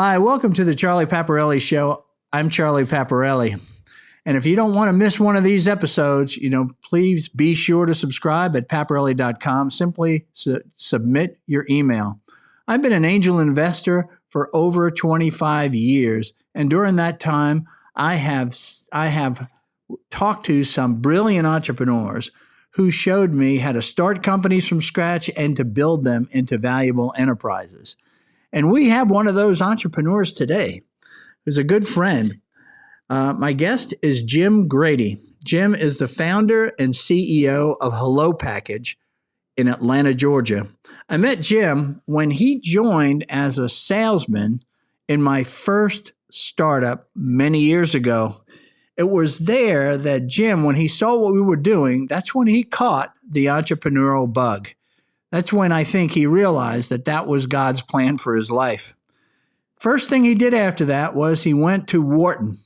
Hi, welcome to the Charlie Paparelli Show. I'm Charlie Paparelli. And if you don't want to miss one of these episodes, please be sure to subscribe at paparelli.com. Simply submit your email. I've been an angel investor for over 25 years. And during that time, I have talked to some brilliant entrepreneurs who showed me how to start companies from scratch and to build them into valuable enterprises. And we have one of those entrepreneurs today who's a good friend. My guest is Jim Grady. Jim is the founder and CEO of HelloPackage in Atlanta, Georgia. I met Jim when he joined as a salesman in my first startup many years ago. It was there that Jim, when he saw what we were doing, that's when he caught the entrepreneurial bug. That's when I think he realized that that was God's plan for his life. First thing he did after that was he went to Wharton,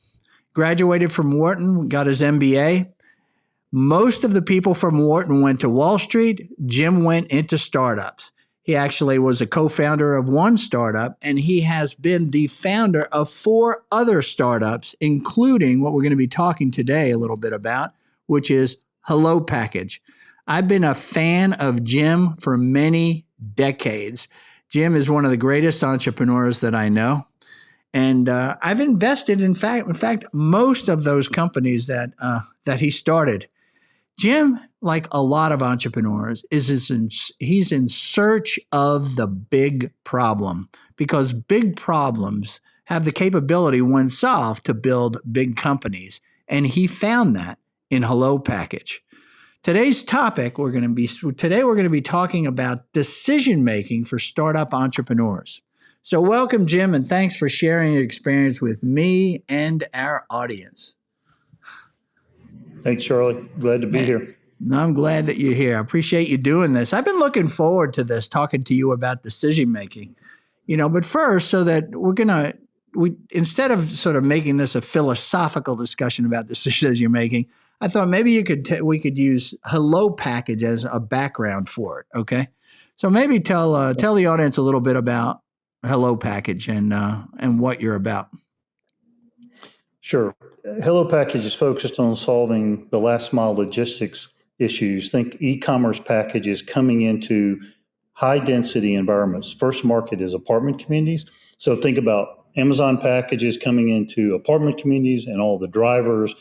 graduated from Wharton, got his MBA. Most of the people from Wharton went to Wall Street. Jim went into startups. He actually was a co-founder of one startup, and he has been the founder of 4 other startups, including what we're going to be talking today a little bit about, which is HelloPackage. I've been a fan of Jim for many decades. Jim is one of the greatest entrepreneurs that I know. And I've invested, in fact, most of those companies that he started. Jim, like a lot of entrepreneurs, he's in search of the big problem, because big problems have the capability, when solved, to build big companies. And he found that in HelloPackage. Today's topic, we're going to be talking about decision making for startup entrepreneurs. So welcome, Jim, and thanks for sharing your experience with me and our audience. Thanks, Charlie. Glad to be here. I'm glad that you're here. I appreciate you doing this. I've been looking forward to this, talking to you about decision making. But first, so that we instead of sort of making this a philosophical discussion about decisions you're making, I thought maybe we could use HelloPackage as a background for it. Okay, so maybe tell the audience a little bit about HelloPackage and what you're about. Sure. HelloPackage is focused on solving the last mile logistics issues. Think e-commerce packages coming into high density environments. First market is apartment communities. So think about Amazon packages coming into apartment communities and all the drivers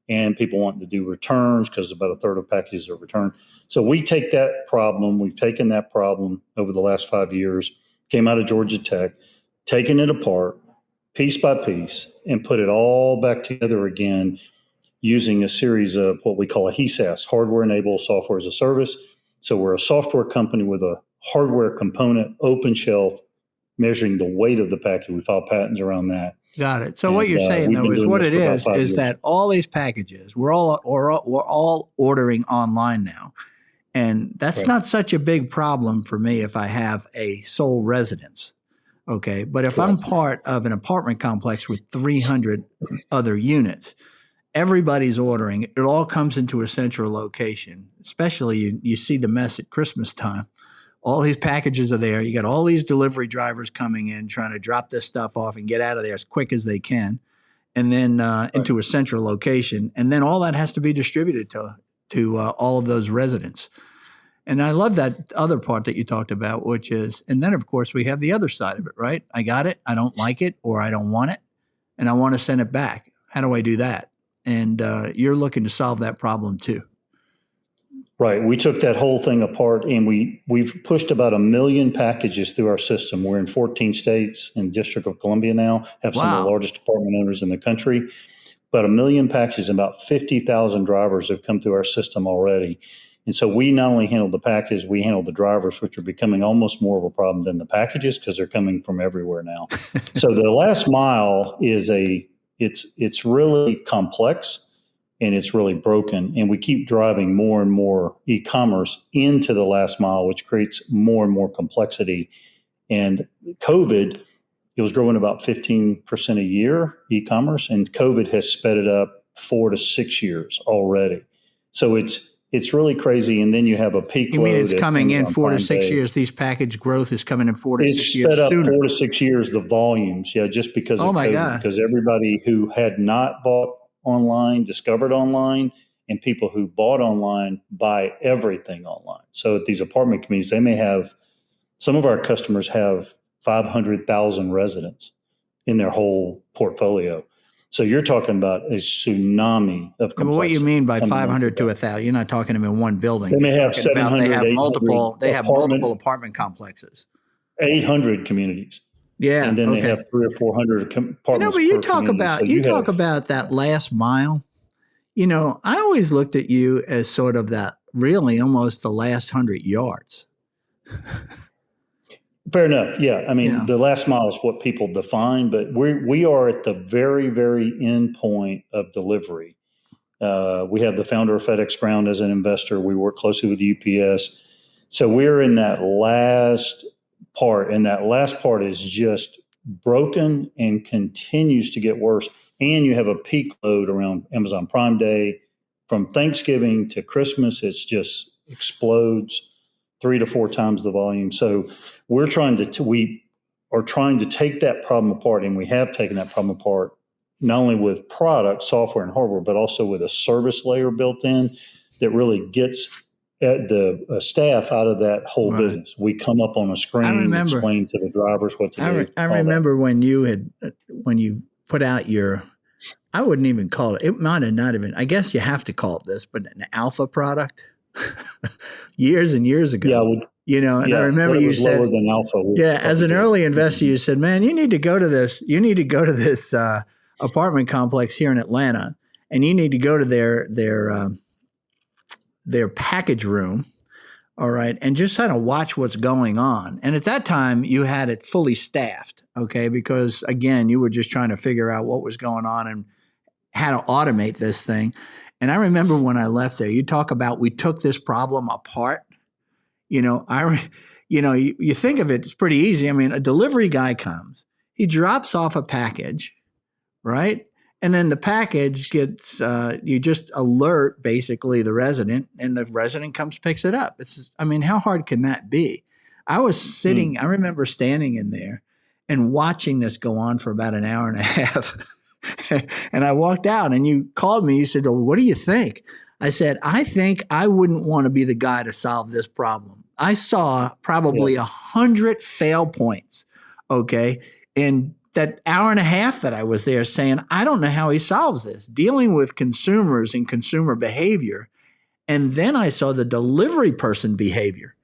and people wanting to do returns, because about a third of packages are returned. So we've taken that problem over the last 5 years, came out of Georgia Tech, taken it apart piece by piece and put it all back together again using a series of what we call a HESAS, hardware-enabled software as a service. So we're a software company with a hardware component, open shelf, measuring the weight of the package. We file patents around that. Got it. So what you're saying, though, is what it is that all these packages, we're all ordering online now. And that's not such a big problem for me if I have a sole residence. Okay. But if I'm part of an apartment complex with 300 other units, everybody's ordering. It all comes into a central location, especially you see the mess at Christmas time. All these packages are there. You got all these delivery drivers coming in, trying to drop this stuff off and get out of there as quick as they can, and then into a central location. And then all that has to be distributed to all of those residents. And I love that other part that you talked about, which is, and then of course we have the other side of it, right? I got it, I don't like it, or I don't want it, and I want to send it back. How do I do that? And you're looking to solve that problem too. Right. We took that whole thing apart, and we've pushed about 1 million packages through our system. We're in 14 states and District of Columbia now, have some of the largest apartment owners in the country. About 1 million packages, about 50,000 drivers have come through our system already. And so we not only handle the packages, we handle the drivers, which are becoming almost more of a problem than the packages because they're coming from everywhere now. So the last mile is it's really complex. And it's really broken. And we keep driving more and more e-commerce into the last mile, which creates more and more complexity. And COVID, it was growing about 15% a year, e-commerce, and COVID has sped it up 4 to 6 years already. So it's it's really crazy. And then you have a peak You load. mean it's coming in Amazon 4 to Prime 6 Day. years? These package growth is coming in 4 to 6 It's years sped up sooner. 4 to 6 years, the volumes. Yeah, just because Oh of my COVID. God. Because everybody who had not bought online discovered online, and people who bought online buy everything online. So at these apartment communities, they may have, some of our customers have 500,000 residents in their whole portfolio. So you're talking about a tsunami of complexity. But what you mean by coming 500 into to that. 1,000? You're not talking them in one building. They may You're have talking about 700, they have 800 multiple. They have multiple apartment, apartment complexes. 800 communities. Yeah. And then Okay. they have 300 or 400 apartments But you per talk community. about So you talk have, about that last mile. I always looked at you as sort of that, really almost the last 100 yards. fair enough. Yeah. I mean, Yeah. the last mile is what people define, but we are at the very, very end point of delivery. We have the founder of FedEx Ground as an investor. We work closely with UPS. So we're in that last part, and that last part is just broken and continues to get worse. And you have a peak load around Amazon Prime Day. From Thanksgiving to Christmas, it's just explodes 3 to 4 times the volume. So we are trying to take that problem apart, and we have taken that problem apart, not only with product, software, and hardware, but also with a service layer built in that really gets at the staff out of that whole Right. business. We come up on a screen, explain to the drivers what to do. I remember when you put out your, I wouldn't even call it might have not even, I guess you have to call it this, but an alpha product years and years ago. Yeah, and I remember you said, lower than alpha. As an early investor, you said, man, you need to go to this apartment complex here in Atlanta, and you need to go to their package room. All right. And just kind of watch what's going on. And at that time, you had it fully staffed. Okay. Because again, you were just trying to figure out what was going on and how to automate this thing. And I remember when I left there, you talk about we took this problem apart. You think of it, it's pretty easy. I mean, a delivery guy comes, he drops off a package, right? And then the package gets, you just alert basically the resident, and the resident comes, picks it up. How hard can that be? I was sitting, I remember standing in there and watching this go on for about an hour and a half. And I walked out, and you called me. You said, well, what do you think? I said, I think I wouldn't want to be the guy to solve this problem. I saw probably 100 fail points, okay, in that hour and a half that I was there, saying, I don't know how he solves this, dealing with consumers and consumer behavior. And then I saw the delivery person behavior.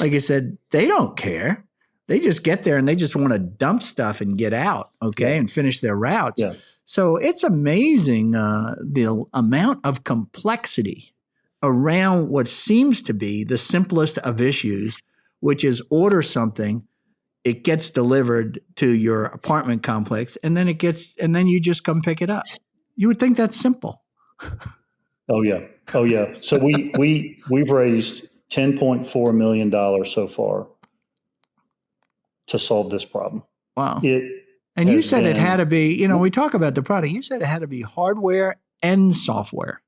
Like I said, they don't care. They just get there and they just want to dump stuff and get out, okay, and finish their routes. Yeah. So it's amazing the amount of complexity around what seems to be the simplest of issues, which is order something, it gets delivered to your apartment complex, and then you just come pick it up. You would think that's simple. Oh yeah. So we've raised $10.4 million so far to solve this problem. Wow. And you said it had to be, we talk about the product. You said it had to be hardware and software.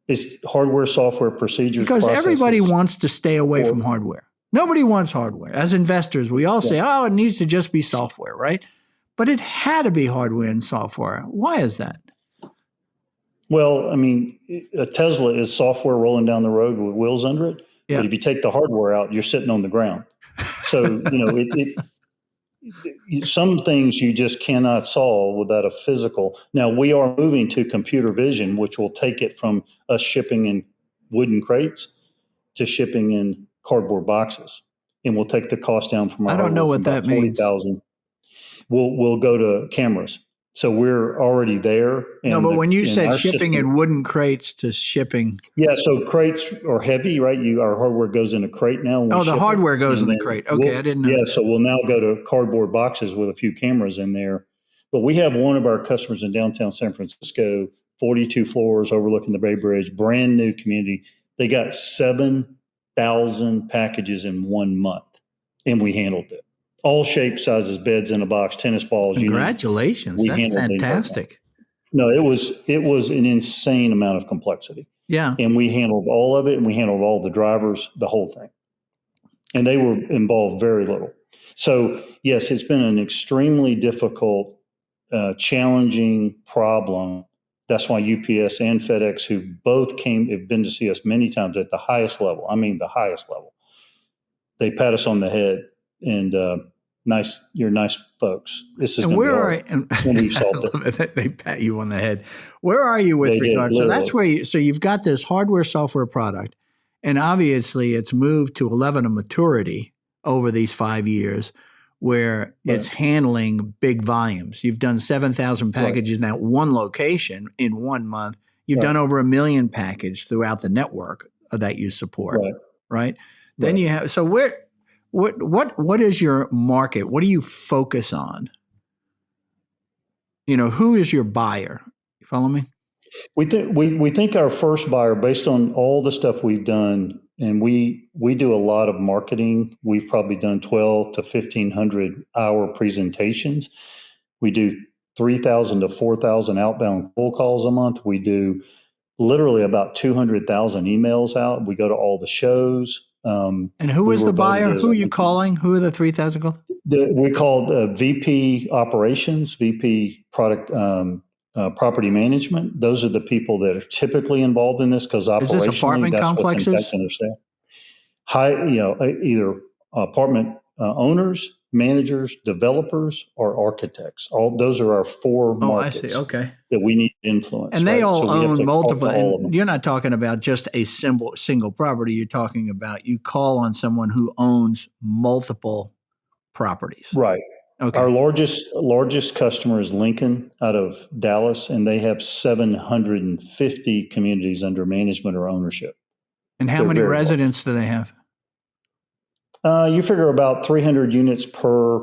It's hardware, software, procedures, because processes. Everybody wants to stay away from hardware. Nobody wants hardware. As investors, we all say, it needs to just be software, right? But it had to be hardware and software. Why is that? Well, a Tesla is software rolling down the road with wheels under it. Yeah. But if you take the hardware out, you're sitting on the ground. So, some things you just cannot solve without a physical. Now, we are moving to computer vision, which will take it from us shipping in wooden crates to shipping in cardboard boxes. And we'll take the cost down from our I don't know what that means. $40,000. We'll go to cameras. So we're already there. No, but when you said shipping in wooden crates to shipping. Yeah, so crates are heavy, right? Our hardware goes in a crate now. The hardware goes in the crate. Okay, I didn't know. Yeah, so we'll now go to cardboard boxes with a few cameras in there. But we have one of our customers in downtown San Francisco, 42 floors overlooking the Bay Bridge, brand new community. They got 7,000 packages in 1 month, and we handled it. All shapes, sizes, beds in a box, tennis balls. Congratulations. That's fantastic. No, it was an insane amount of complexity. Yeah. And we handled all of it, and we handled all the drivers, the whole thing. And they were involved very little. So, yes, it's been an extremely difficult, challenging problem. That's why UPS and FedEx, who both have been to see us many times at the highest level, I mean the highest level, they pat us on the head and you're nice folks. This is going to be hard when we've solved it. They pat you on the head. Where are you with They did, regards? So literally. that's where so you've got this hardware software product, and obviously it's moved to a level of maturity over these 5 years where it's handling big volumes. You've done 7,000 packages in that one location in 1 month. You've done over 1 million packages throughout the network that you support, right? Then you have, so what is your market? What do you focus on? Who is your buyer? You follow me? We think our first buyer, based on all the stuff we've done, and we do a lot of marketing. We've probably done 12 to 1,500 hour presentations. We do 3,000 to 4,000 outbound cold calls a month. We do literally about 200,000 emails out. We go to all the shows. And who is the buyer? Who are you calling? Who are the 3,000 called? We called VP Operations, VP Product Property Management. Those are the people that are typically involved in this because operationally, is this apartment that's complexes? what's impacting their staff. Either apartment owners, managers, developers, or architects. All those are our four markets. I see. Okay. That we need to influence. And they all own multiple. And you're not talking about just a single property. You're talking about you call on someone who owns multiple properties. Right. Okay. Our largest customer is Lincoln out of Dallas, and they have 750 communities under management or ownership. And how many residents do they have? You figure about 300 units per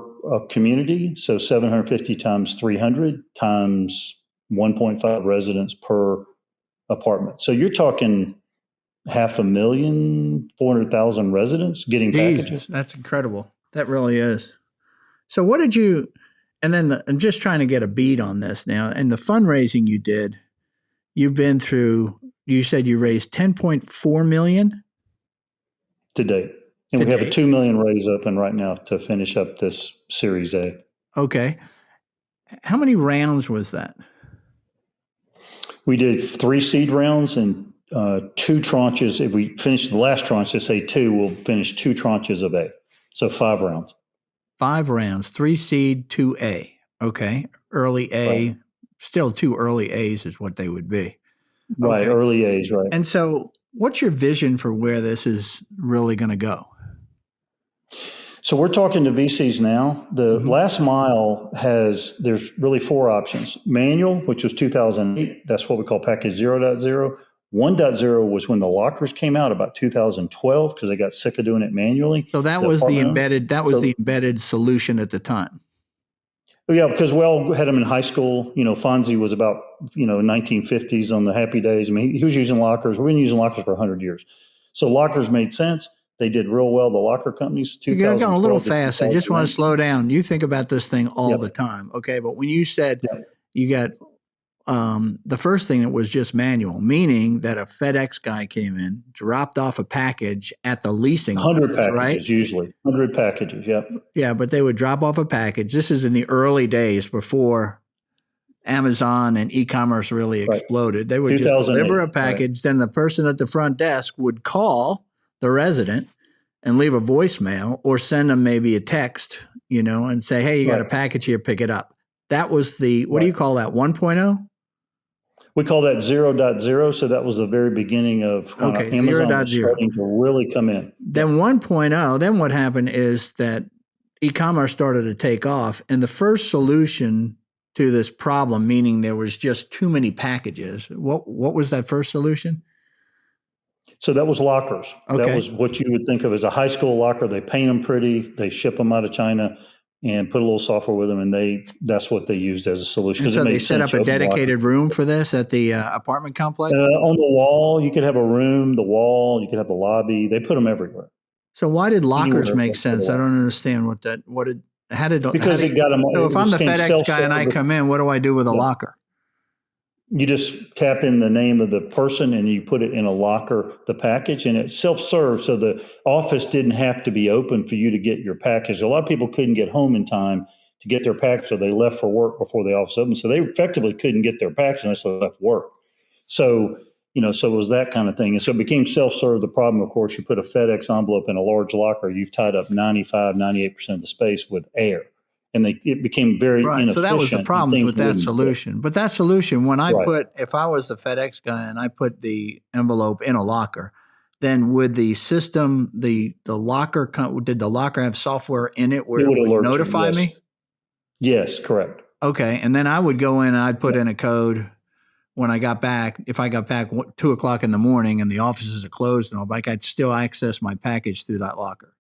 community, so 750 times 300 times 1.5 residents per apartment. So you're talking 500,000, 400,000 residents getting packages. That's incredible. That really is. So what did you, and then I'm just trying to get a beat on this now, and the fundraising you did, you've been through, you said you raised 10.4 million? To date. And we have a 2 million raise open right now to finish up this Series A. Okay. How many rounds was that? We did 3 seed rounds and 2 tranches. If we finish the last tranche, let's say 2, we'll finish 2 tranches of A. So 5 rounds. 5 rounds, 3 seed, 2 A. Okay. Early A, still 2 early A's is what they would be. Right. Okay. Early A's, right. And so what's your vision for where this is really going to go? So we're talking to VCs now. The last mile there's really 4 options. Manual, which was 2008. That's what we call package 0.0. 1.0 was when the lockers came out about 2012 because they got sick of doing it manually. So that was the embedded solution at the time. Yeah, because we all had them in high school. Fonzie was about, 1950s on the happy days. I mean, he was using lockers. We've been using lockers for 100 years. So lockers made sense. They did real well, the locker companies. You're going a little fast. I just want to slow down. You think about this thing all the time. Okay, but when you said you got the first thing that was just manual, meaning that a FedEx guy came in, dropped off a package at the leasing 100 office, packages, right? Usually 100 packages. Yep. Yeah, but they would drop off a package. This is in the early days before Amazon and e-commerce really exploded. They would just deliver a package. Then the person at the front desk would call the resident and leave a voicemail or send them maybe a text, and say, hey, you got a package here, pick it up. That was what do you call that, 1.0? We call that 0.0. So that was the very beginning of Amazon was starting to really come in. Then 1.0, then what happened is that e-commerce started to take off. And the first solution to this problem, meaning there was just too many packages, what was that first solution? So that was lockers. Okay. That was what you would think of as a high school locker. They paint them pretty. They ship them out of China and put a little software with them, and that's what they used as a solution. And so they set up a dedicated room for this at the apartment complex? On the wall, you could have a room, the wall, you could have the lobby. They put them everywhere. So why did lockers make sense? I don't understand because it got them. So if I'm the FedEx guy and I come in, what do I do with a locker? You just tap in the name of the person and you put it in a locker, the package, and it's self-serve. So the office didn't have to be open for you to get your package. A lot of people couldn't get home in time to get their package, so they left for work before the office opened. So they effectively couldn't get their package unless they left work. So, so it was that kind of thing. And so it became self-serve. The problem, of course, you put a FedEx envelope in a large locker, you've tied up 95, 98% of the space with air. And it became very inefficient. So that was the problem with that solution. But that solution, when if I was the FedEx guy and I put the envelope in a locker, then would the system, did the locker have software in it where it would notify me? Yes, correct. Okay. And then I would go in and I'd put in a code when I got back. If I got back 2:00 in the morning and the offices are closed and all, I could still access my package through that locker.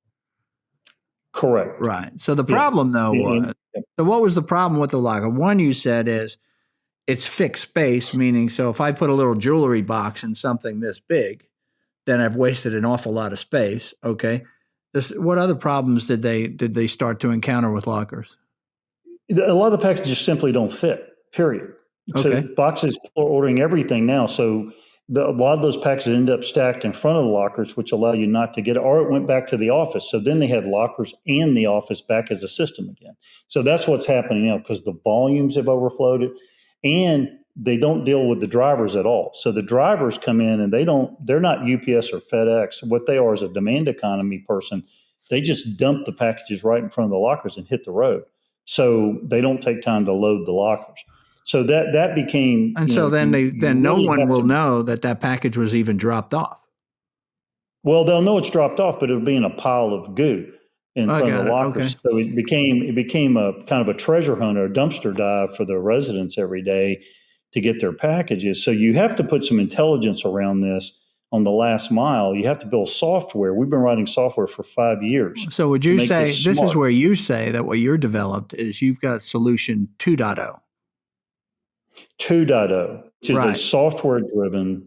Correct. Right. So the problem was, so what was the problem with the locker? One you said is it's fixed space, meaning so if I put a little jewelry box in something this big, then I've wasted an awful lot of space. Okay. What other problems did they start to encounter with lockers? A lot of the packages simply don't fit, period. Okay. So boxes are ordering everything now. So a lot of those packages end up stacked in front of the lockers, which allow you not to get it, or it went back to the office. So then they had lockers and the office back as a system again. So that's what's happening now because the volumes have overflowed it, and they don't deal with the drivers at all. So the drivers come in and they're not UPS or FedEx. What they are is a demand economy person. They just dump the packages right in front of the lockers and hit the road. So they don't take time to load the lockers. So that became, and so then no one will know that package was even dropped off. Well, they'll know it's dropped off, but it'll be in a pile of goo in front of the lockers. Okay. So it became a kind of a treasure hunt or a dumpster dive for the residents every day to get their packages. So you have to put some intelligence around this on the last mile. You have to build software. We've been writing software for 5 years. So would you say this is where you say that what you're developed is you've got solution 2.0? 2.0, which is a software-driven,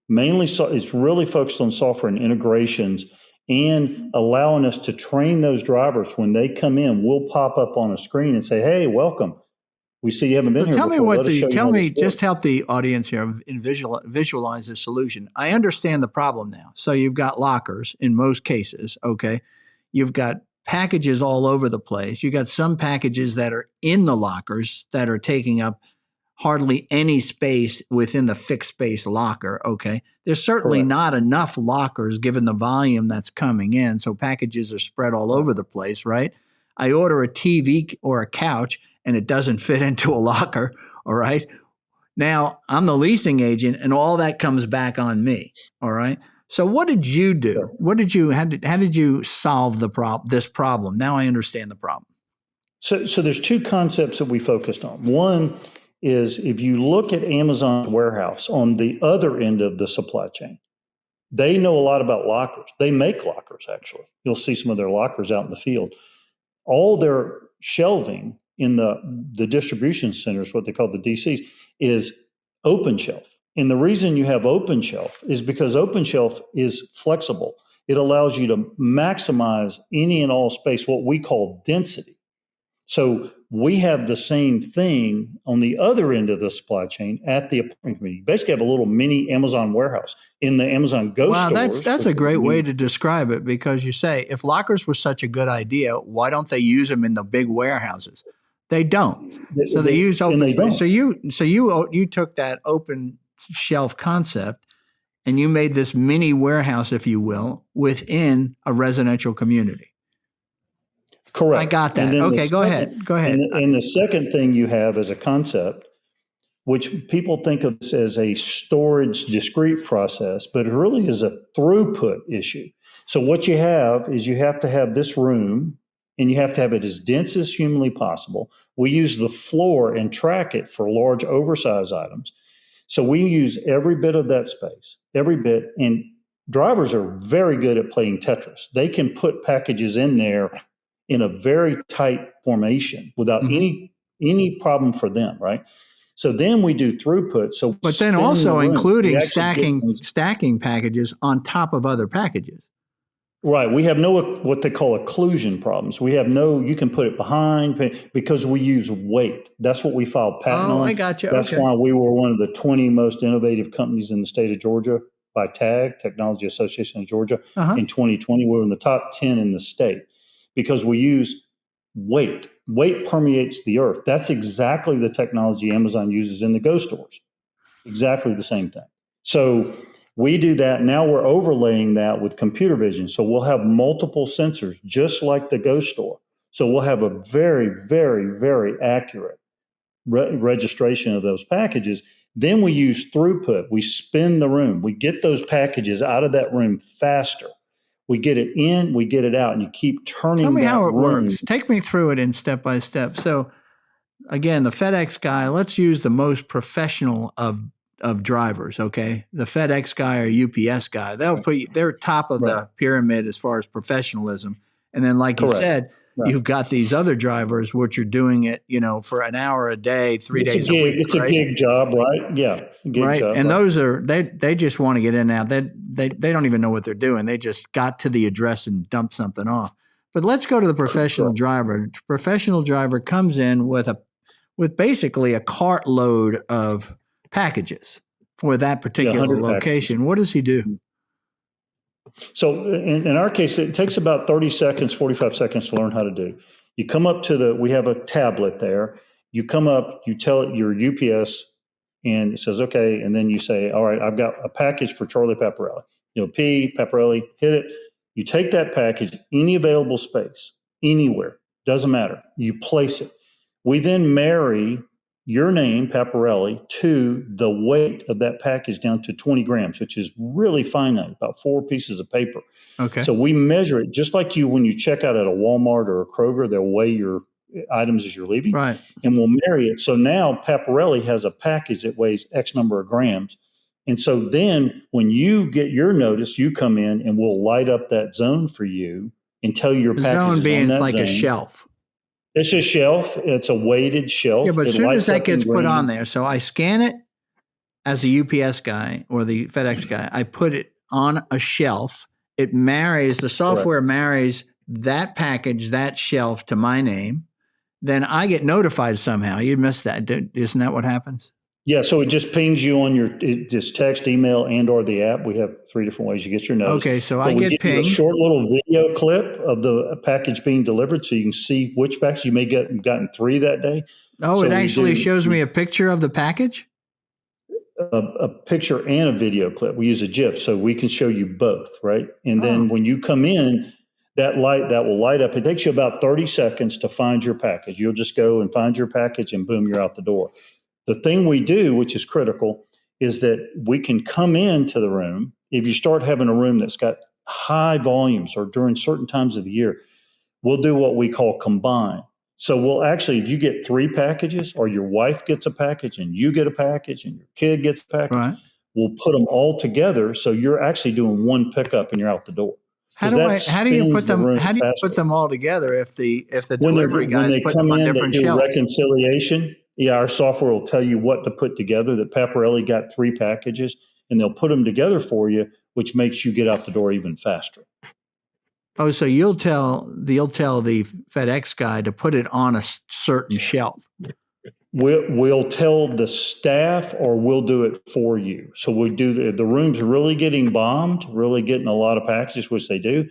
mainly it's really focused on software and integrations and allowing us to train those drivers when they come in. We'll pop up on a screen and say, "Hey, welcome. We see you haven't been here before." Just help the audience here visualize the solution. I understand the problem now. So you've got lockers in most cases, okay? You've got packages all over the place. You got some packages that are in the lockers that are taking up hardly any space within the fixed space locker, okay? There's certainly not enough lockers given the volume that's coming in, so packages are spread all over the place, right? I order a TV or a couch, and it doesn't fit into a locker, all right? Now, I'm the leasing agent, and all that comes back on me, all right? So what did you do? How did you solve this problem? Now I understand the problem. So there's two concepts that we focused on. One is if you look at Amazon's warehouse on the other end of the supply chain, they know a lot about lockers. They make lockers, actually. You'll see some of their lockers out in the field. All their shelving in the distribution centers, what they call the DCs, is open shelf. And the reason you have open shelf is because open shelf is flexible. It allows you to maximize any and all space, what we call density. So we have the same thing on the other end of the supply chain at the apartment community. You basically have a little mini Amazon warehouse in the Amazon Go stores. Wow, that's a great way to describe it, because you say if lockers were such a good idea, why don't they use them in the big warehouses? They don't. So they use open. So you took that open shelf concept and you made this mini warehouse, if you will, within a residential community. Correct. I got that. Okay, go ahead. And the second thing you have as a concept, which people think of this as a storage discrete process, but it really is a throughput issue. So what you have is you have to have this room, and you have to have it as dense as humanly possible. We use the floor and track it for large oversized items. So we use every bit of that space, every bit. And drivers are very good at playing Tetris. They can put packages in there in a very tight formation without any problem for them, right? So then we do throughput. But then also including stacking packages on top of other packages. Right. We have no what they call occlusion problems. We have no, you can put it behind because we use weight. That's what we filed patent Oh, I on. got you. That's Okay. why we were one of the 20 most innovative companies in the state of Georgia by TAG, Technology Association of Georgia, Uh-huh. in 2020. We were in the top 10 in the state because we use weight. Weight permeates the earth. That's exactly the technology Amazon uses in the Go stores. Exactly the same thing. So we do that. Now we're overlaying that with computer vision. So we'll have multiple sensors, just like the Go store. So we'll have a very, very, very accurate registration of those packages. Then we use throughput. We spin the room. We get those packages out of that room faster. We get it in, we get it out, and you keep turning Tell me that how it room. works. Take me through it in step by step. So again, the FedEx guy, let's use the most professional of drivers, okay? The FedEx guy or UPS guy. They're top of Right. the pyramid as far as professionalism. And then like you Correct. said, Right. you've got these other drivers which are doing it, for an hour a day, 3 days a week, It's right? a gig job, right? Yeah, gig Right. job. And right. those are they just want to get in and out. They don't even know what they're doing. They just got to the address and dumped something off. But let's go to the professional driver. Professional driver comes in with basically a cartload of packages for that particular 100 location. packages. What does he do? So in our case, it takes about 30 seconds, 45 seconds to learn how to do. You come up to we have a tablet there. You come up, you tell it your UPS, and it says, okay. And then you say, all right, I've got a package for Charlie Paparelli. P, Paparelli, hit it. You take that package, any available space, anywhere, doesn't matter. You place it. We then marry your name, Paparelli, to the weight of that package down to 20 grams, which is really finite, about 4 pieces of paper. Okay. So we measure it just like when you check out at a Walmart or a Kroger, they'll weigh your items as you're leaving. Right. And we'll marry it. So now Paparelli has a package that weighs X number of grams. And so then when you get your notice, you come in and we'll light up that zone for you and tell you your The package zone is being on that like zone. a shelf. It's a shelf. It's a weighted shelf. Yeah, but as It soon as lights that up in gets put green. on there, so I scan it as a UPS guy or the FedEx guy, I put it on a shelf. It marries, the software marries that package, that shelf to my name. Then I get notified somehow. You missed that. Isn't that what happens? Yeah, so it just pings you on just text, email, and or the app. We have 3 different ways you get your notice. Okay, so But I we get give you a pinged. short little video clip of the package being delivered, so you can see which package. You may gotten 3 that day. Oh, So it actually we do shows me a picture of the package? a picture and a video clip. We use a GIF, so we can show you both, right? And then when you come in, that will light up. It takes you about 30 seconds to find your package. You'll just go and find your package, and boom, you're out the door. The thing we do, which is critical, is that we can come into the room. If you start having a room that's got high volumes or during certain times of the year, we'll do what we call combine. So we'll actually, if you get 3 packages or your wife gets a package and you get a package and your kid gets a package, Right. we'll put them all together. So you're actually doing one pickup and you're out the door. How do you put them all together if the delivery guys put them on different they do shelves? reconciliation. Yeah, our software will tell you what to put together. That Paparelli got 3 packages, and they'll put them together for you, which makes you get out the door even faster. Oh, so you'll tell the FedEx guy to put it on a certain shelf. We'll tell the staff, or we'll do it for you. So we do the room's really getting bombed, really getting a lot of packages, which they do.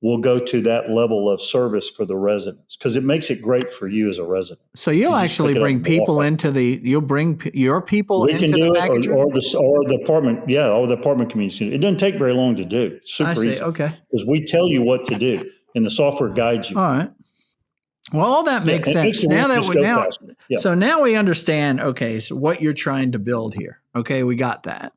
We'll go to that level of service for the residents because it makes it great for you as a resident. So you'll actually bring people you'll bring your people into the package room? or the apartment, or the apartment community. It doesn't take very long to do. It's super easy. Okay. Because we tell you what to do and the software guides you. All right. Well, all that makes sense. So now we understand, okay, so what you're trying to build here. Okay, we got that.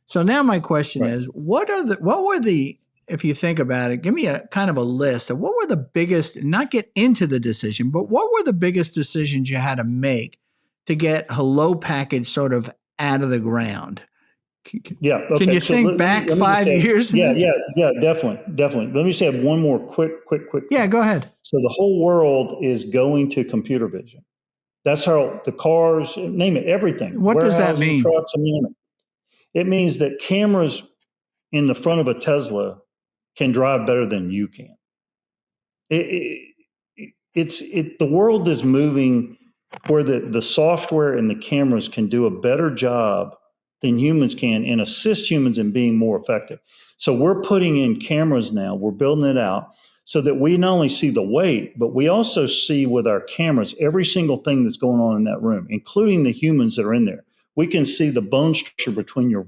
So now my question is, what were the, if you think about it, give me a kind of a list of what were the biggest, not get into the decision, but what were the biggest decisions you had to make to get HelloPackage sort of out of the ground? Yeah. Okay. Can you think back 5 years? Yeah, definitely. Let me say one more quick. Yeah, go ahead. So the whole world is going to computer vision. That's how the cars, name it, everything. What does that mean? Trucks, it means that cameras in the front of a Tesla can drive better than you can. The world is moving where the software and the cameras can do a better job than humans can and assist humans in being more effective. So we're putting in cameras now, we're building it out so that we not only see the weight, but we also see with our cameras every single thing that's going on in that room, including the humans that are in there. We can see the bone structure between your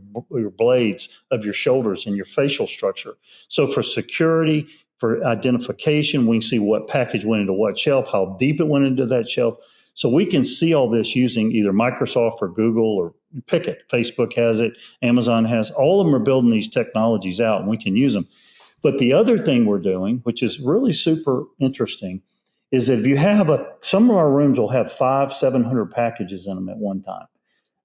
blades of your shoulders and your facial structure. So for security, for identification, we can see what package went into what shelf, how deep it went into that shelf. So we can see all this using either Microsoft or Google or pick it. Facebook has it, Amazon has. All of them are building these technologies out, and we can use them. But the other thing we're doing, which is really super interesting, is that if you have some of our rooms will have 500-700 packages in them at one time.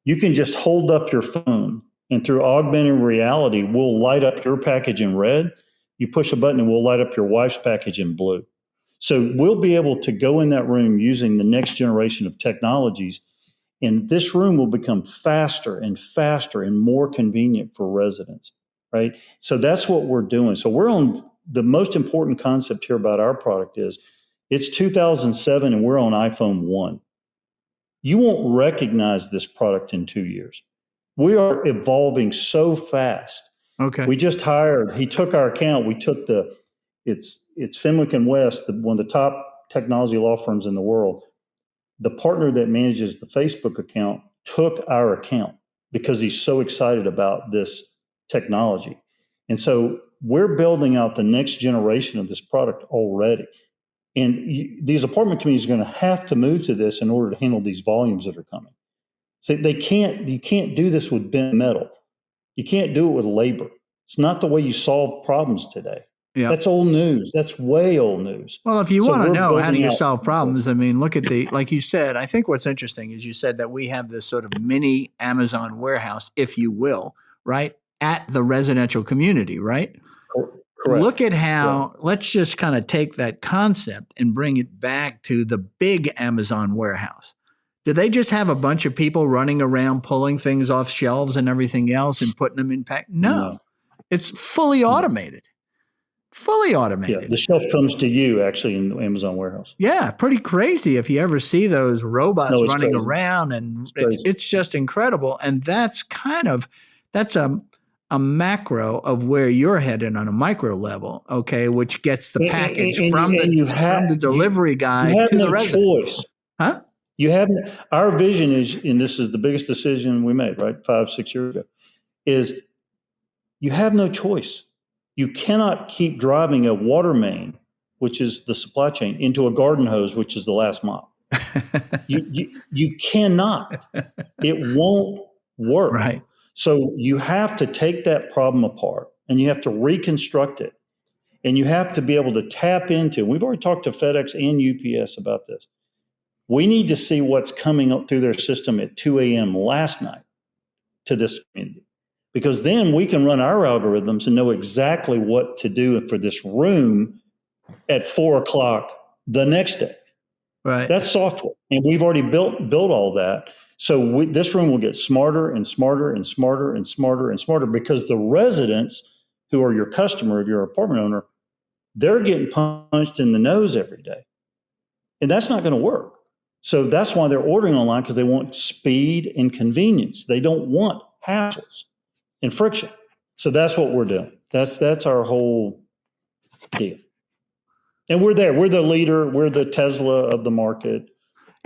You can just hold up your phone, and through augmented reality, we'll light up your package in red. You push a button, and we'll light up your wife's package in blue. So we'll be able to go in that room using the next generation of technologies, and this room will become faster and faster and more convenient for residents, right? So that's what we're doing. So we're on the most important concept here about our product is it's 2007 and we're on iPhone 1. You won't recognize this product in 2 years. We are evolving so fast. Okay. We just hired, he took our account, we took it's Fenwick and West, one of the top technology law firms in the world. The partner that manages the Facebook account took our account because he's so excited about this technology. And so we're building out the next generation of this product already. And these apartment communities are going to have to move to this in order to handle these volumes that are coming. So you can't do this with bent metal. You can't do it with labor. It's not the way you solve problems today. Yeah. That's old news. That's way old news. Well, if you want to know how do you solve problems, I mean, look at like you said, I think what's interesting is you said that we have this sort of mini Amazon warehouse, if you will, right, at the residential community, right? Correct. Look at how, let's just kind of take that concept and bring it back to the big Amazon warehouse. Do they just have a bunch of people running around pulling things off shelves and everything else and putting them in pack? No. It's fully automated. Fully automated. Yeah, the shelf comes to you actually in the Amazon warehouse. Yeah, pretty crazy if you ever see those robots running around, and it's just incredible. And that's a macro of where you're headed on a micro level, okay, which gets the package from the delivery guy to the resident. You have no choice. Huh? Our vision is, and this is the biggest decision we made, right, 5-6 years ago, is you have no choice. You cannot keep driving a water main, which is the supply chain, into a garden hose, which is the last mile. You cannot. It won't work. Right. So you have to take that problem apart and you have to reconstruct it. And you have to be able to tap into, we've already talked to FedEx and UPS about this. We need to see what's coming up through their system at 2 a.m. last night to this community. Because then we can run our algorithms and know exactly what to do for this room at 4 o'clock the next day. Right. That's software. And we've already built all that. So this room will get smarter and smarter and smarter and smarter and smarter because the residents who are your customer, if you're an apartment owner, they're getting punched in the nose every day. And that's not going to work. So that's why they're ordering online, because they want speed and convenience. They don't want hassles and friction. So that's what we're doing. That's our whole deal. And we're there. We're the leader. We're the Tesla of the market.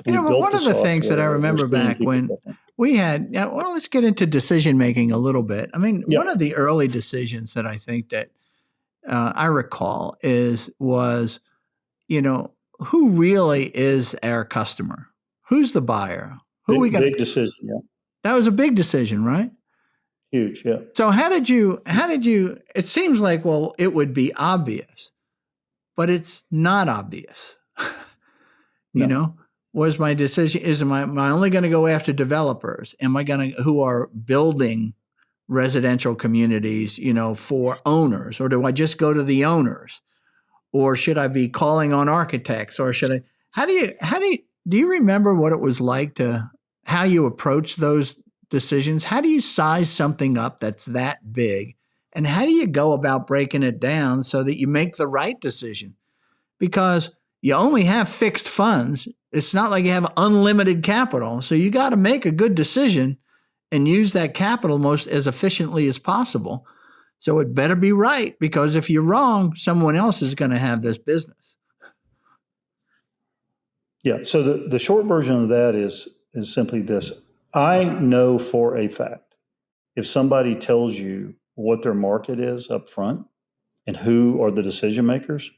One of the things that I remember back when we had, let's get into decision making a little bit. I mean, one of the early decisions that I think that I recall was, who really is our customer? Who's the buyer? Big decision. Yeah. That was a big decision, right? Huge. Yeah. So how did you, it seems like, well, it would be obvious, but it's not obvious. Was my decision, am I only going to go after developers? Am I who are building residential communities, for owners, or do I just go to the owners? Or should I be calling on architects, or should I, do you remember what it was like how you approach those decisions? How do you size something up that's that big And how do you go about breaking it down so that you make the right decision? Because you only have fixed funds. It's not like you have unlimited capital. So you got to make a good decision and use that capital most as efficiently as possible. So it better be right, because if you're wrong, someone else is going to have this business. Yeah. So the short version of that is simply this. I know for a fact, if somebody tells you what their market is up front and who are the decision makers,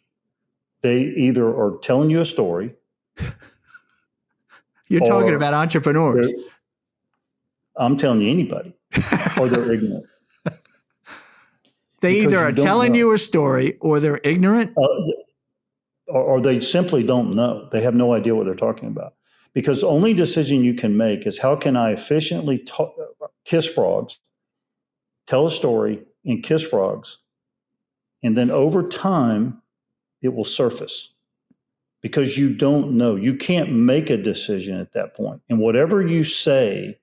they either are telling you a story. You're talking about entrepreneurs. I'm telling you, anybody, or they're ignorant. They either are telling you a story, or they're ignorant, or they simply don't know. They have no idea what they're talking about. Because the only decision you can make is, how can I efficiently kiss frogs, tell a story, and kiss frogs, and then over time it will surface. Because you don't know. You can't make a decision at that point. And whatever you say,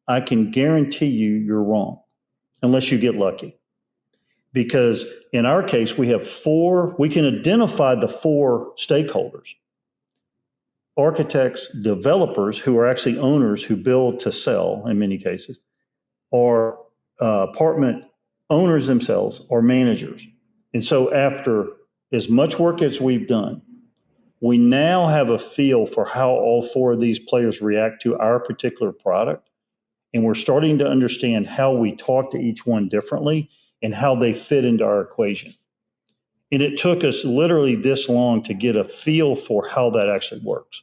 I can guarantee you're wrong, unless you get lucky. Because in our case, we can identify the 4 stakeholders: architects, developers, who are actually owners who build to sell in many cases, or apartment owners themselves, or managers. And so after as much work as we've done, we now have a feel for how all 4 of these players react to our particular product. And we're starting to understand how we talk to each one differently and how they fit into our equation. And it took us literally this long to get a feel for how that actually works.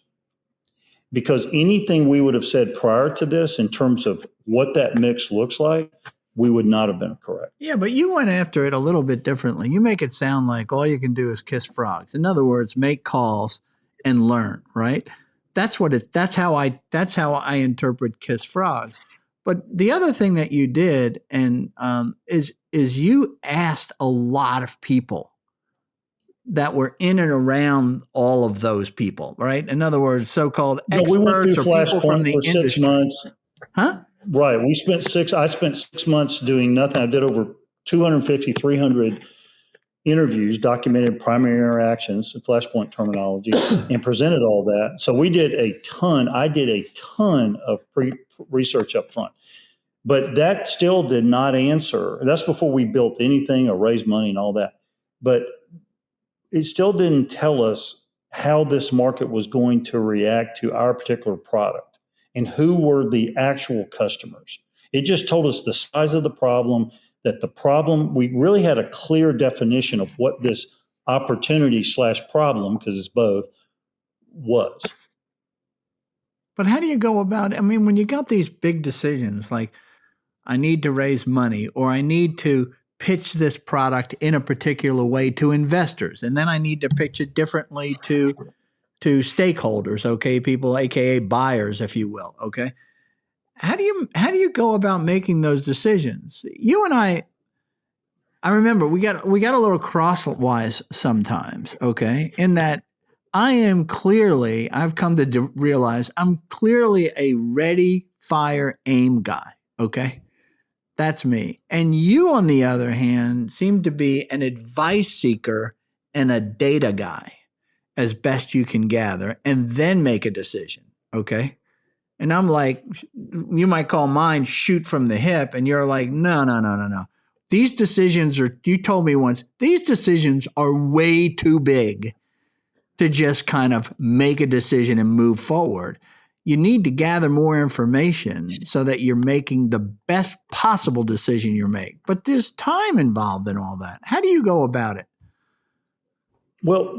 Because anything we would have said prior to this in terms of what that mix looks like, we would not have been correct. Yeah, but you went after it a little bit differently. You make it sound like all you can do is kiss frogs. In other words, make calls and learn, right? That's how I interpret kiss frogs. But the other thing that you did is you asked a lot of people that were in and around all of those people, right? In other words, so-called experts or people from the industry. 6 months. Huh? Right. I spent 6 months doing nothing. I did over 250, 300 interviews, documented primary interactions, Flashpoint terminology, and presented all that. So I did a ton of research up front. But that still did not answer. That's before we built anything or raised money and all that. But it still didn't tell us how this market was going to react to our particular product and who were the actual customers. It just told us the size of the problem, we really had a clear definition of what this opportunity / problem, because it's both, was. But how do you go about it? I mean, when you got these big decisions, like I need to raise money, or I need to pitch this product in a particular way to investors, and then I need to pitch it differently to stakeholders, okay, people, aka buyers, if you will, okay. How do you go about making those decisions? You and I remember we got a little crosswise sometimes, okay, in that I've come to realize I'm clearly a ready, fire, aim guy, okay? That's me. And you, on the other hand, seem to be an advice seeker and a data guy, as best you can gather, and then make a decision, okay? And I'm like, you might call mine shoot from the hip, and you're like, no. These decisions you told me once, these decisions are way too big to just kind of make a decision and move forward. You need to gather more information so that you're making the best possible decision you make. But there's time involved in all that. How do you go about it? Well,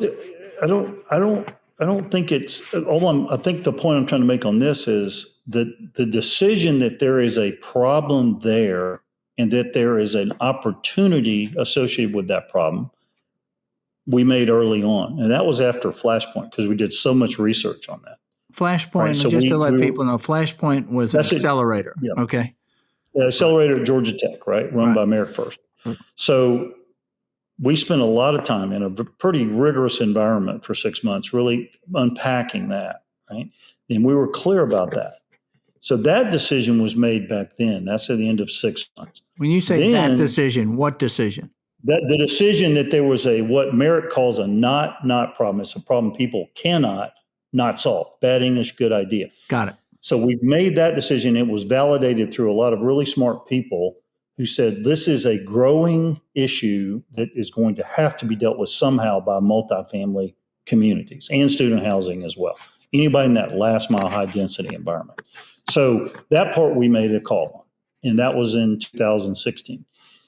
I don't think it's I think the point I'm trying to make on this is that the decision that there is a problem there and that there is an opportunity associated with that problem, we made early on. And that was after Flashpoint, because we did so much research on that. Flashpoint, right, so just to let people know, Flashpoint was an accelerator. Yeah. Okay. Accelerator at Georgia Tech, right? Run by Merrick Furst. So we spent a lot of time in a pretty rigorous environment for 6 months, really unpacking that, right? And we were clear about that. So that decision was made back then. That's at the end of 6 months. When you say Then, that decision, what decision? that the decision that there was a what Merrick calls a not problem. It's a problem people cannot not solve. Bad English, good idea. Got it. So we've made that decision. It was validated through a lot of really smart people who said this is a growing issue that is going to have to be dealt with somehow by multifamily communities and student housing as well. Anybody in that last mile high density environment. So that part we made a call on, and that was in 2016.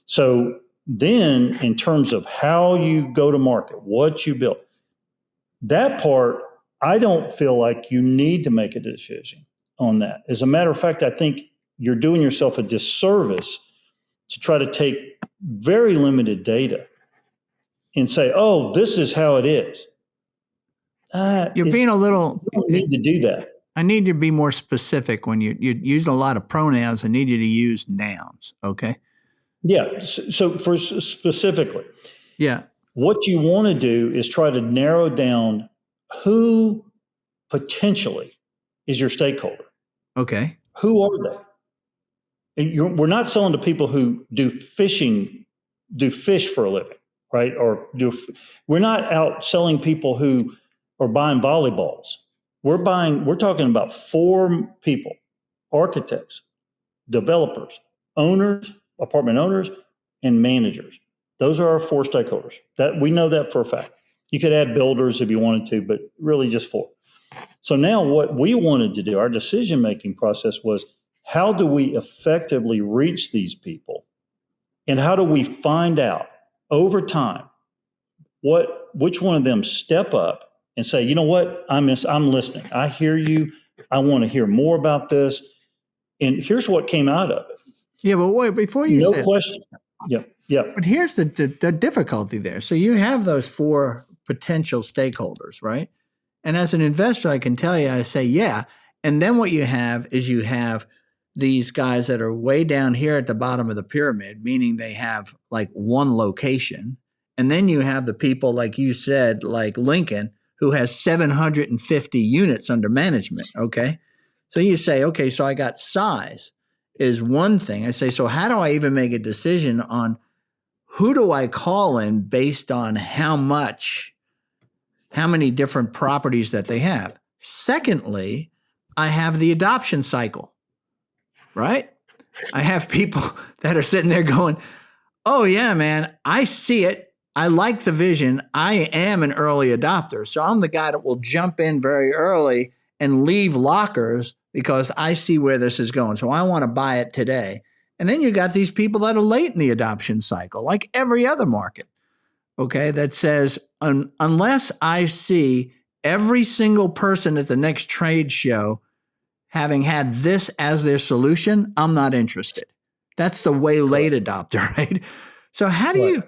So then in terms of how you go to market, what you build, that part, I don't feel like you need to make a decision on that. As a matter of fact, I think you're doing yourself a disservice to try to take very limited data and say, oh, this is how it is. You're being a little. You don't need to do that. I need you to be more specific when you use a lot of pronouns. I need you to use nouns. Okay. Yeah. So for specifically, yeah, what you want to do is try to narrow down who potentially is your stakeholder. Okay. Who are they? We're not selling to people who do fish for a living, right? We're not out selling people who are buying volleyballs. We're talking about 4 people: architects, developers, owners, apartment owners, and managers. Those are our 4 stakeholders. That we know that for a fact. You could add builders if you wanted to, but really just 4. So now what we wanted to do, our decision-making process was, how do we effectively reach these people? And how do we find out over time which one of them step up and say, you know what, I'm listening. I hear you. I want to hear more about this. And here's what came out of it. Yeah, but wait, before you No say question. Yeah. Yeah. But here's the difficulty there. So you have those 4 potential stakeholders, right? And as an investor, I can tell you, I say, yeah. And then what you have is you have these guys that are way down here at the bottom of the pyramid, meaning they have like one location. And then you have the people, like you said, like Lincoln, who has 750 units under management. Okay. So you say, okay, so I got size is one thing. I say, so how do I even make a decision on who do I call in based on how many different properties that they have? Secondly, I have the adoption cycle, right? I have people that are sitting there going, oh yeah, man, I see it. I like the vision. I am an early adopter. So I'm the guy that will jump in very early and leave lockers because I see where this is going. So I want to buy it today. And then you got these people that are late in the adoption cycle, like every other market, okay, that says, unless I see every single person at the next trade show having had this as their solution, I'm not interested. That's the way late adopter, right? So how do you,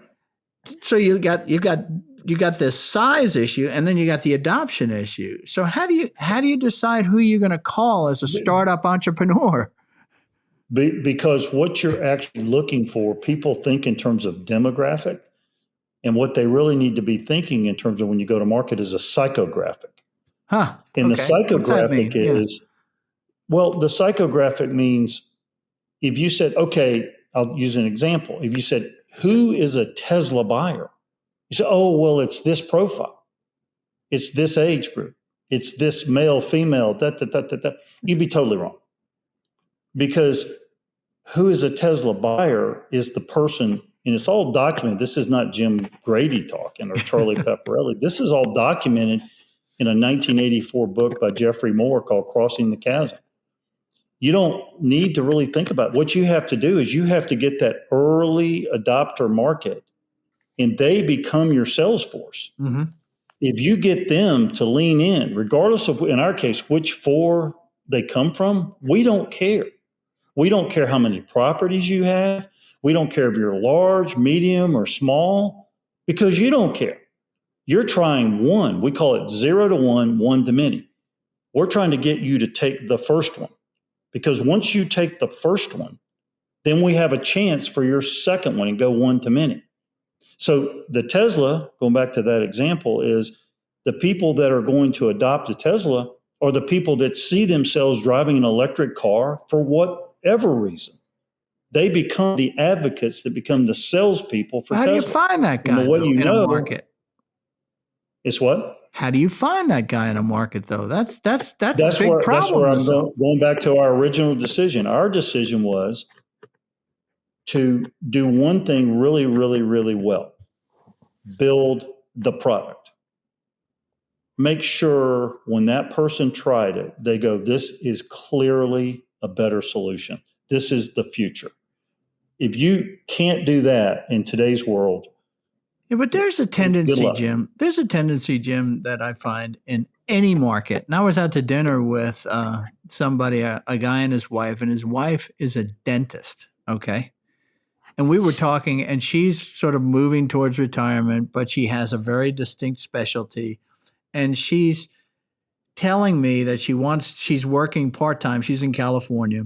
so you got this size issue, and then you got the adoption issue. So how do you decide who you're going to call as a startup entrepreneur? Because what you're actually looking for, people think in terms of demographic, and what they really need to be thinking in terms of when you go to market is a psychographic. Huh. And okay. the psychographic is, well, the psychographic means if you said, okay, I'll use an example. If you said, who is a Tesla buyer? You say, oh, well, it's this profile. It's this age group. It's this male, female, You'd be totally wrong. Because who is a Tesla buyer is the person, and it's all documented. This is not Jim Grady talking or Charlie Pepperelli. This is all documented in a 1984 book by Jeffrey Moore called Crossing the Chasm. You don't need to really think about it. What you have to do is you have to get that early adopter market, and they become your sales force. Mm-hmm. If you get them to lean in, regardless of, in our case, which 4 they come from, we don't care. We don't care how many properties you have. We don't care if you're large, medium, or small, because you don't care. You're trying one. We call it 0 to 1, 1 to many. We're trying to get you to take the first one, because once you take the first one, then we have a chance for your second one and go 1 to many. So the Tesla, going back to that example, is the people that are going to adopt a Tesla are the people that see themselves driving an electric car for whatever reason. They become the advocates that become the salespeople for How Tesla. do you find that And guy, what though, you in a know market? is what? How do you find that guy in a market, though? That's a That's big where problem to I'm solve. going back to our original decision. Our decision was to do one thing really, really, really well: build the product. Make sure when that person tried it, they go, "This is clearly a better solution. This is the future." If you can't do that in today's world, Yeah, but there's a good tendency, luck. Jim. There's a tendency, Jim, that I find in any market. And I was out to dinner with somebody, a guy and his wife is a dentist. Okay. And we were talking, and she's sort of moving towards retirement, but she has a very distinct specialty. And she's telling me that she's working part time. She's in California,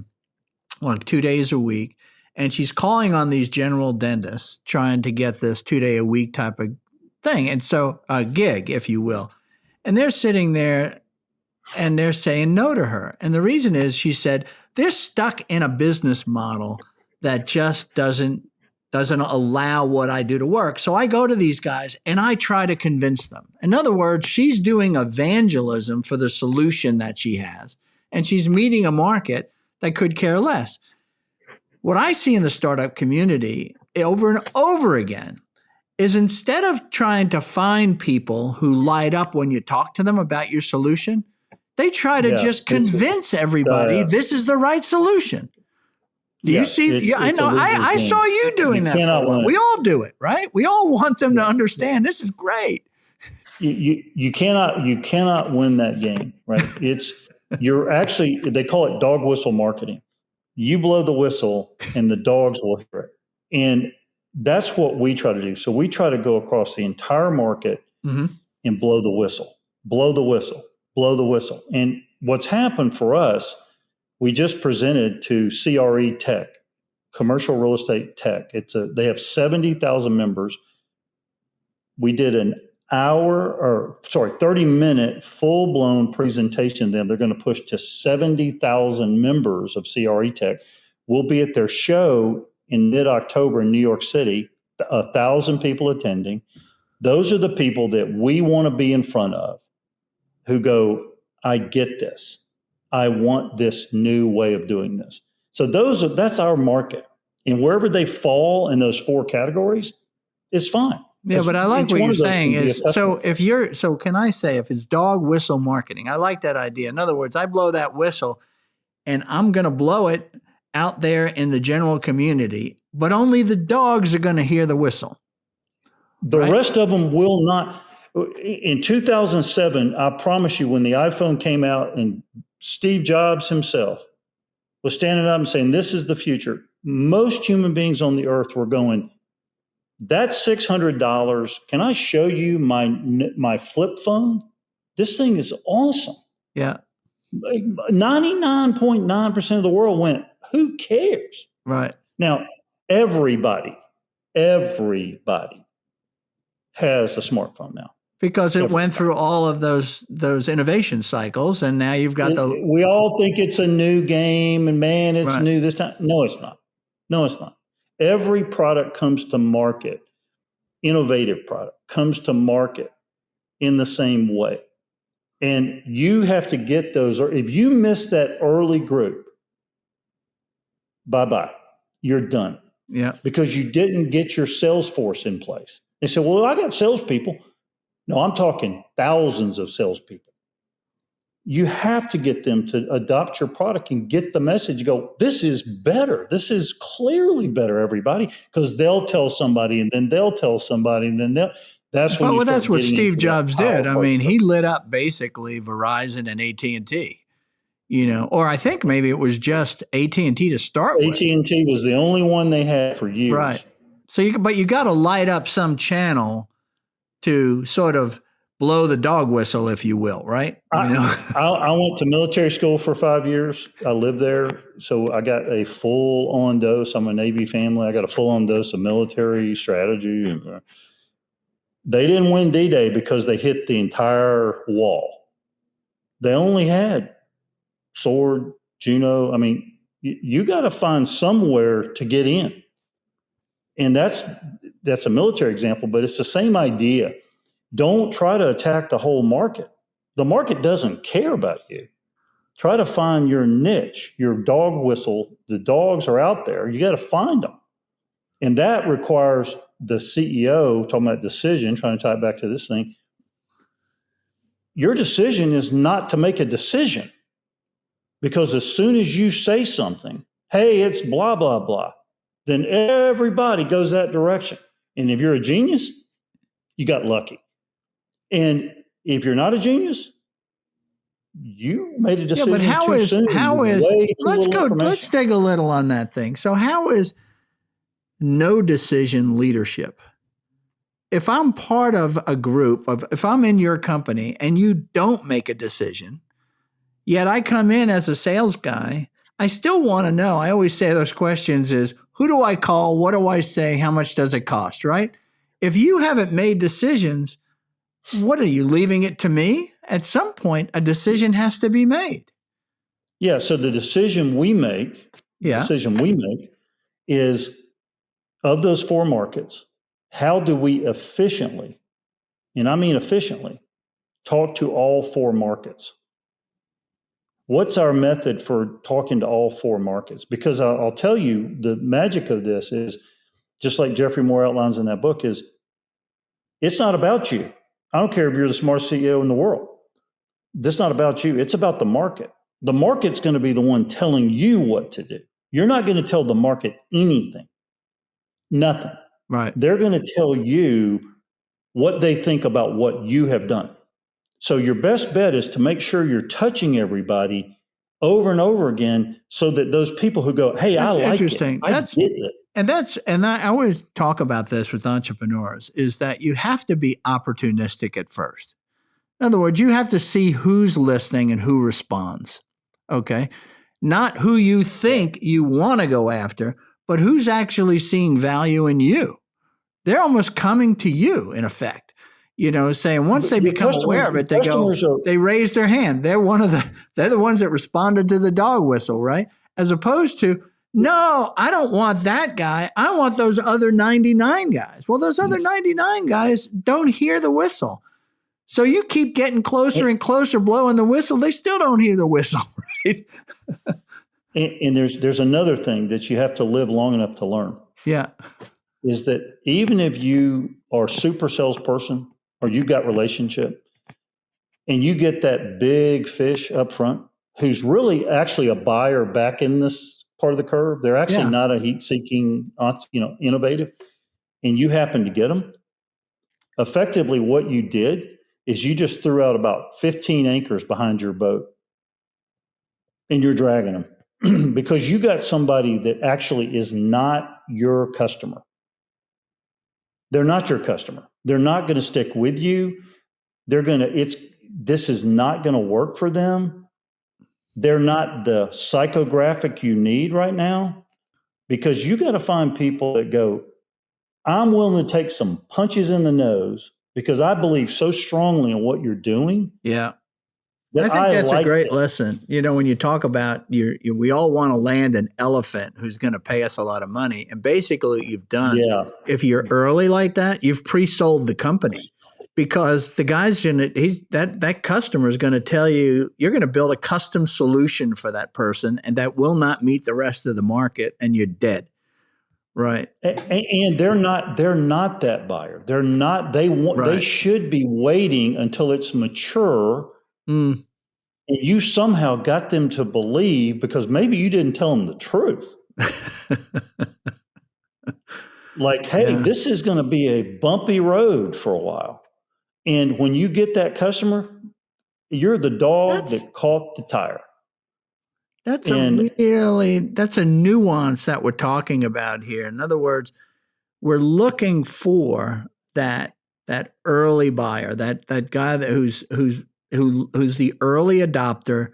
like 2 days a week. And she's calling on these general dentists trying to get this 2 day a week type of thing. And so a gig, if you will. And they're sitting there and they're saying no to her. And the reason is, she said, they're stuck in a business model that just doesn't allow what I do to work. So I go to these guys and I try to convince them. In other words, she's doing evangelism for the solution that she has. And she's meeting a market that could care less. What I see in the startup community over and over again is, instead of trying to find people who light up when you talk to them about your solution, they try to just convince everybody this is the right solution. Do you see? Yeah, I know. I saw you doing that for a while. We all do it, right? We all want them to understand this is great. You cannot win that game, right? You're actually, they call it dog whistle marketing. You blow the whistle and the dogs will hear it. And that's what we try to do. So we try to go across the entire market and blow the whistle, blow the whistle, blow the whistle. And what's happened for us, we just presented to CRE Tech, Commercial Real Estate Tech. They have 70,000 members. We did 30-minute full-blown presentation to them. They're going to push to 70,000 members of CRE Tech. We'll be at their show in mid-October in New York City, 1,000 people attending. Those are the people that we want to be in front of, who go, I get this. I want this new way of doing this. So that's our market. And wherever they fall in those four categories, it's fine. Yeah, but I like what you're saying is, so can I say, if it's dog whistle marketing, I like that idea. In other words, I blow that whistle and I'm going to blow it out there in the general community, but only the dogs are going to hear the whistle. The rest of them will not. In 2007, I promise you, when the iPhone came out and Steve Jobs himself was standing up and saying, this is the future, most human beings on the earth were going, that's $600. Can I show you my flip phone? This thing is awesome. Yeah. 99.9% of the world went, who cares? Right. Now, everybody has a smartphone now. Because it went through all of those innovation cycles, and now you've got we all think it's a new game, and man, it's new this time. No, it's not. No, it's not. Every product comes to market, innovative product comes to market in the same way. And you have to get those, or if you miss that early group, bye-bye, you're done. Yeah. Because you didn't get your sales force in place. They said, well, I got salespeople. No, I'm talking thousands of salespeople. You have to get them to adopt your product and get the message. Go, this is better. This is clearly better, everybody, because they'll tell somebody, and then they'll tell somebody, and then that's when. Well, that's what Steve Jobs did. I mean, he lit up basically Verizon and AT&T. Or I think maybe it was just AT&T to start with. AT&T was the only one they had for years. Right. So you got to light up some channel to sort of blow the dog whistle, if you will, right? I went to military school for 5 years. I lived there. So I got a full-on dose. I'm a Navy family. I got a full-on dose of military strategy. They didn't win D-Day because they hit the entire wall. They only had Sword, Juno. I mean, you got to find somewhere to get in. And that's a military example, but it's the same idea. Don't try to attack the whole market. The market doesn't care about you. Try to find your niche, your dog whistle. The dogs are out there. You got to find them. And that requires the CEO, talking about decision, trying to tie it back to this thing. Your decision is not to make a decision, because as soon as you say something, hey, it's blah, blah, blah, then everybody goes that direction. And if you're a genius, you got lucky. And if you're not a genius, you made a decision too soon. Let's dig a little on that thing. So how is no decision leadership? If I'm part of a group if I'm in your company and you don't make a decision, yet I come in as a sales guy, I still want to know. I always say those questions is, who do I call? What do I say? How much does it cost? Right? If you haven't made decisions, what are you leaving it to me? At some point, a decision has to be made. Yeah. So the decision we make is, of those 4 markets, how do we efficiently, and I mean efficiently, talk to all 4 markets? What's our method for talking to all 4 markets? Because I'll tell you, the magic of this is, just like Jeffrey Moore outlines in that book, is it's not about you. I don't care if you're the smartest CEO in the world. It's not about you. It's about the market. The market's going to be the one telling you what to do. You're not going to tell the market anything. Nothing. Right. They're going to tell you what they think about what you have done. So your best bet is to make sure you're touching everybody over and over again, so that those people who go, hey, that's I like interesting. It. I get it. And I always talk about this with entrepreneurs, is that you have to be opportunistic at first. In other words, you have to see who's listening and who responds. Okay. Not who you think you want to go after, but who's actually seeing value in you. They're almost coming to you, in effect, saying once they become aware of it, they raise their hand. They're the ones that responded to the dog whistle, right? As opposed to, no, I don't want that guy. I want those other 99 guys. Well, those other 99 guys don't hear the whistle. So you keep getting closer and closer, blowing the whistle. They still don't hear the whistle, right? And there's another thing that you have to live long enough to learn. Yeah. Is that even if you are a super salesperson or you've got relationship and you get that big fish up front who's really actually a buyer back in this part of the curve, they're actually not a heat-seeking, innovative, and you happen to get them, effectively what you did is you just threw out about 15 anchors behind your boat and you're dragging them. Because you got somebody that actually is not your customer. They're not your customer. They're not going to stick with you. This is not going to work for them. They're not the psychographic you need right now, because you got to find people that go, I'm willing to take some punches in the nose because I believe so strongly in what you're doing. Yeah. I think that's a great lesson. When you talk about we all want to land an elephant who's going to pay us a lot of money. And basically what you've done, if you're early like that, you've pre-sold the company, because the guy's that customer is going to tell you, you're going to build a custom solution for that person, and that will not meet the rest of the market, and you're dead. Right. And they're not that buyer. They're not, they should be waiting until it's mature. And you somehow got them to believe, because maybe you didn't tell them the truth. Like, hey, this is going to be a bumpy road for a while. And when you get that customer, you're the dog that caught the tire. That's a nuance that we're talking about here. In other words, we're looking for that early buyer, that guy who's the early adopter,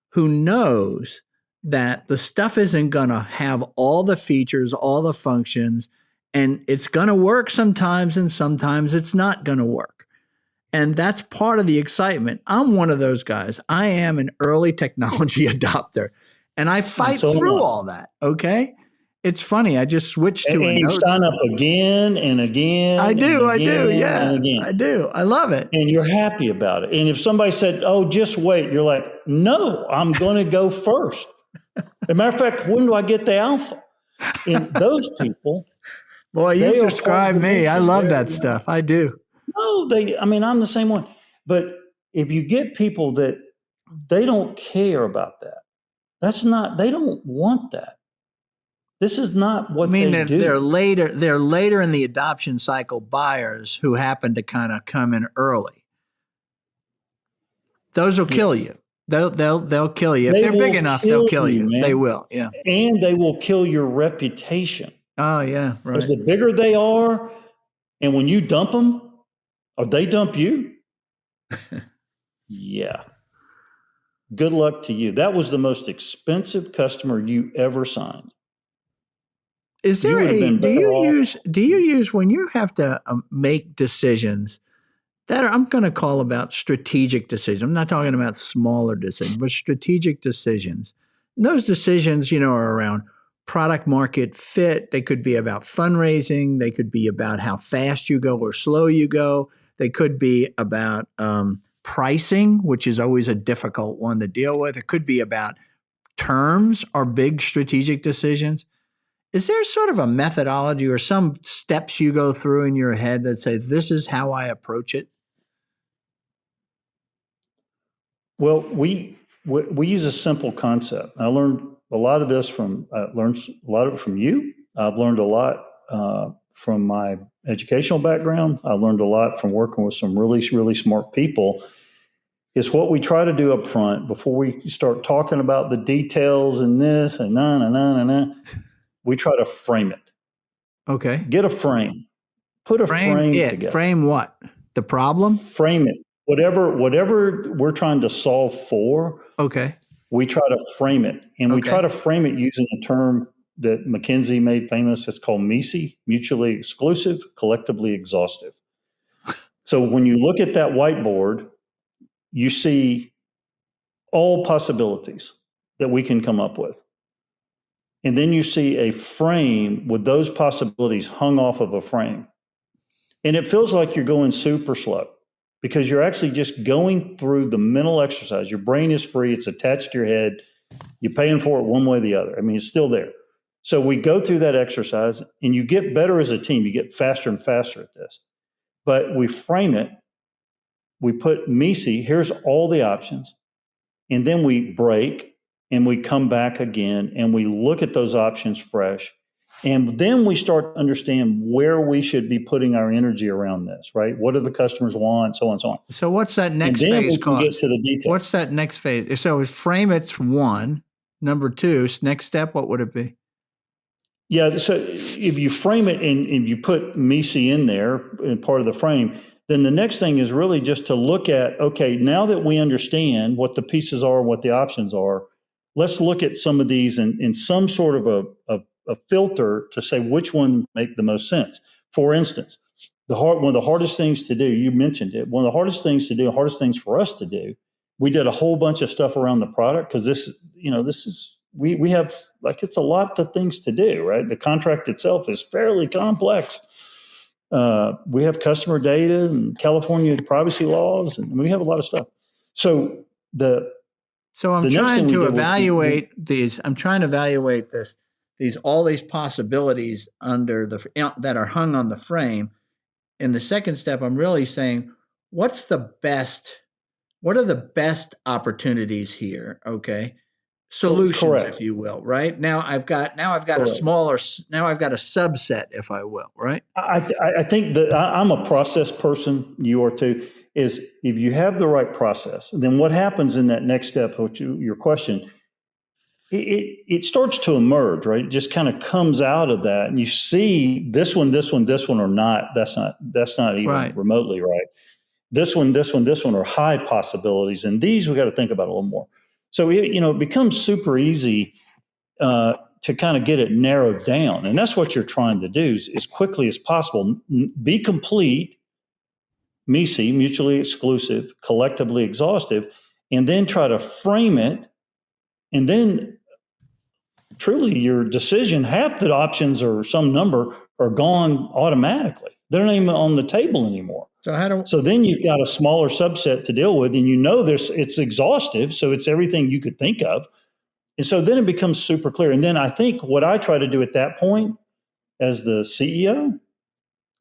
who knows that the stuff isn't going to have all the features, all the functions, and it's going to work sometimes and sometimes it's not going to work. And that's part of the excitement. I'm one of those guys. I am an early technology adopter, and I fight So am through I. all that. Okay. It's funny. I just switched to a And you notes. sign up again and again I and do. I do. again and Yeah, again. I do. I love it. And you're happy about it. And if somebody said, "Oh, just wait," you're like, "No, I'm going to go first." As a matter of fact, when do I get the alpha? And those people, Boy, you've they are part of described the me. I mission. love that stuff. I do. No, I mean, I'm the same one. But if you get people that they don't care about that, they don't want that. This is not I what mean, they they're do. later. They're later in the adoption cycle buyers who happen to kind of come in early. Those will kill Yes. you. They'll kill you if They they're big will enough. They'll kill kill you, you. They man. will. Yeah. And they will kill your reputation. Oh yeah. Because Right. the bigger they are, and when you dump them, or they dump you, yeah. Good luck to you. That was the most expensive customer you ever signed. Is You there would have a been better off. do you use when you have to make decisions that I'm going to call about strategic decisions? I'm not talking about smaller decisions, but strategic decisions. And those decisions, are around product market fit. They could be about fundraising. They could be about how fast you go or slow you go. They could be about pricing, which is always a difficult one to deal with. It could be about terms or big strategic decisions. Is there sort of a methodology or some steps you go through in your head that say, this is how I approach it? Well, we use a simple concept. I learned a lot of this learned a lot of it from you. I've learned a lot from my educational background. I learned a lot from working with some really, really smart people. It's what we try to do up front before we start talking about the details and this and na. We try to frame it. Okay. Get a frame. Put a frame together. Frame what? The problem? Frame it. Whatever we're trying to solve for, Okay. we try to frame it. And we try Okay. to frame it using a term that McKinsey made famous. It's called MECE, mutually exclusive, collectively exhaustive. So when you look at that whiteboard, you see all possibilities that we can come up with. And then you see a frame with those possibilities hung off of a frame. And it feels like you're going super slow because you're actually just going through the mental exercise. Your brain is free, it's attached to your head. You're paying for it one way or the other. I mean, it's still there. So we go through that exercise and you get better as a team. You get faster and faster at this. But we frame it, we put MECE, here's all the options. And then we break and we come back again and we look at those options fresh. And then we start to understand where we should be putting our energy around this, right? What do the customers want, so on and so on. So what's that And next then phase we can get cause? to the details. What's that next phase? So frame it's one. Number two, next step, what would it be? Yeah, so if you frame it and you put MECE in there in part of the frame, then the next thing is really just to look at, okay, now that we understand what the pieces are, what the options are, let's look at some of these in some sort of a filter to say which one make the most sense. For instance, one of the hardest things to do, you mentioned it, one of the hardest things to do, hardest things for us to do, we did a whole bunch of stuff around the product because this is we have like it's a lot of things to do, right? The contract itself is fairly complex. We have customer data and California privacy laws, and we have a lot of stuff. So I'm the next trying thing we to did was evaluate these. I'm trying to evaluate all these possibilities that are hung on the frame. In the second step, I'm really saying, what are the best opportunities here? Okay. Solutions, correct. if you will, right? Now I've got a Correct. now I've got a subset, if I will, right? I think that I'm a process person. You are too. Is if you have the right process, then what happens in that next step, which your question, it starts to emerge, right? It just kind of comes out of that, and you see this one, or not. That's not even Right. remotely right. This one, are high possibilities, and these we got to think about a little more. So it becomes super easy to kind of get it narrowed down, and that's what you're trying to do is, as quickly as possible, be complete, MISI, mutually exclusive, collectively exhaustive, and then try to frame it, and then truly your decision, half the options or some number are gone automatically. They're not even on the table anymore. So then you've got a smaller subset to deal with, and it's exhaustive, so it's everything you could think of. And so then it becomes super clear. And then I think what I try to do at that point as the CEO,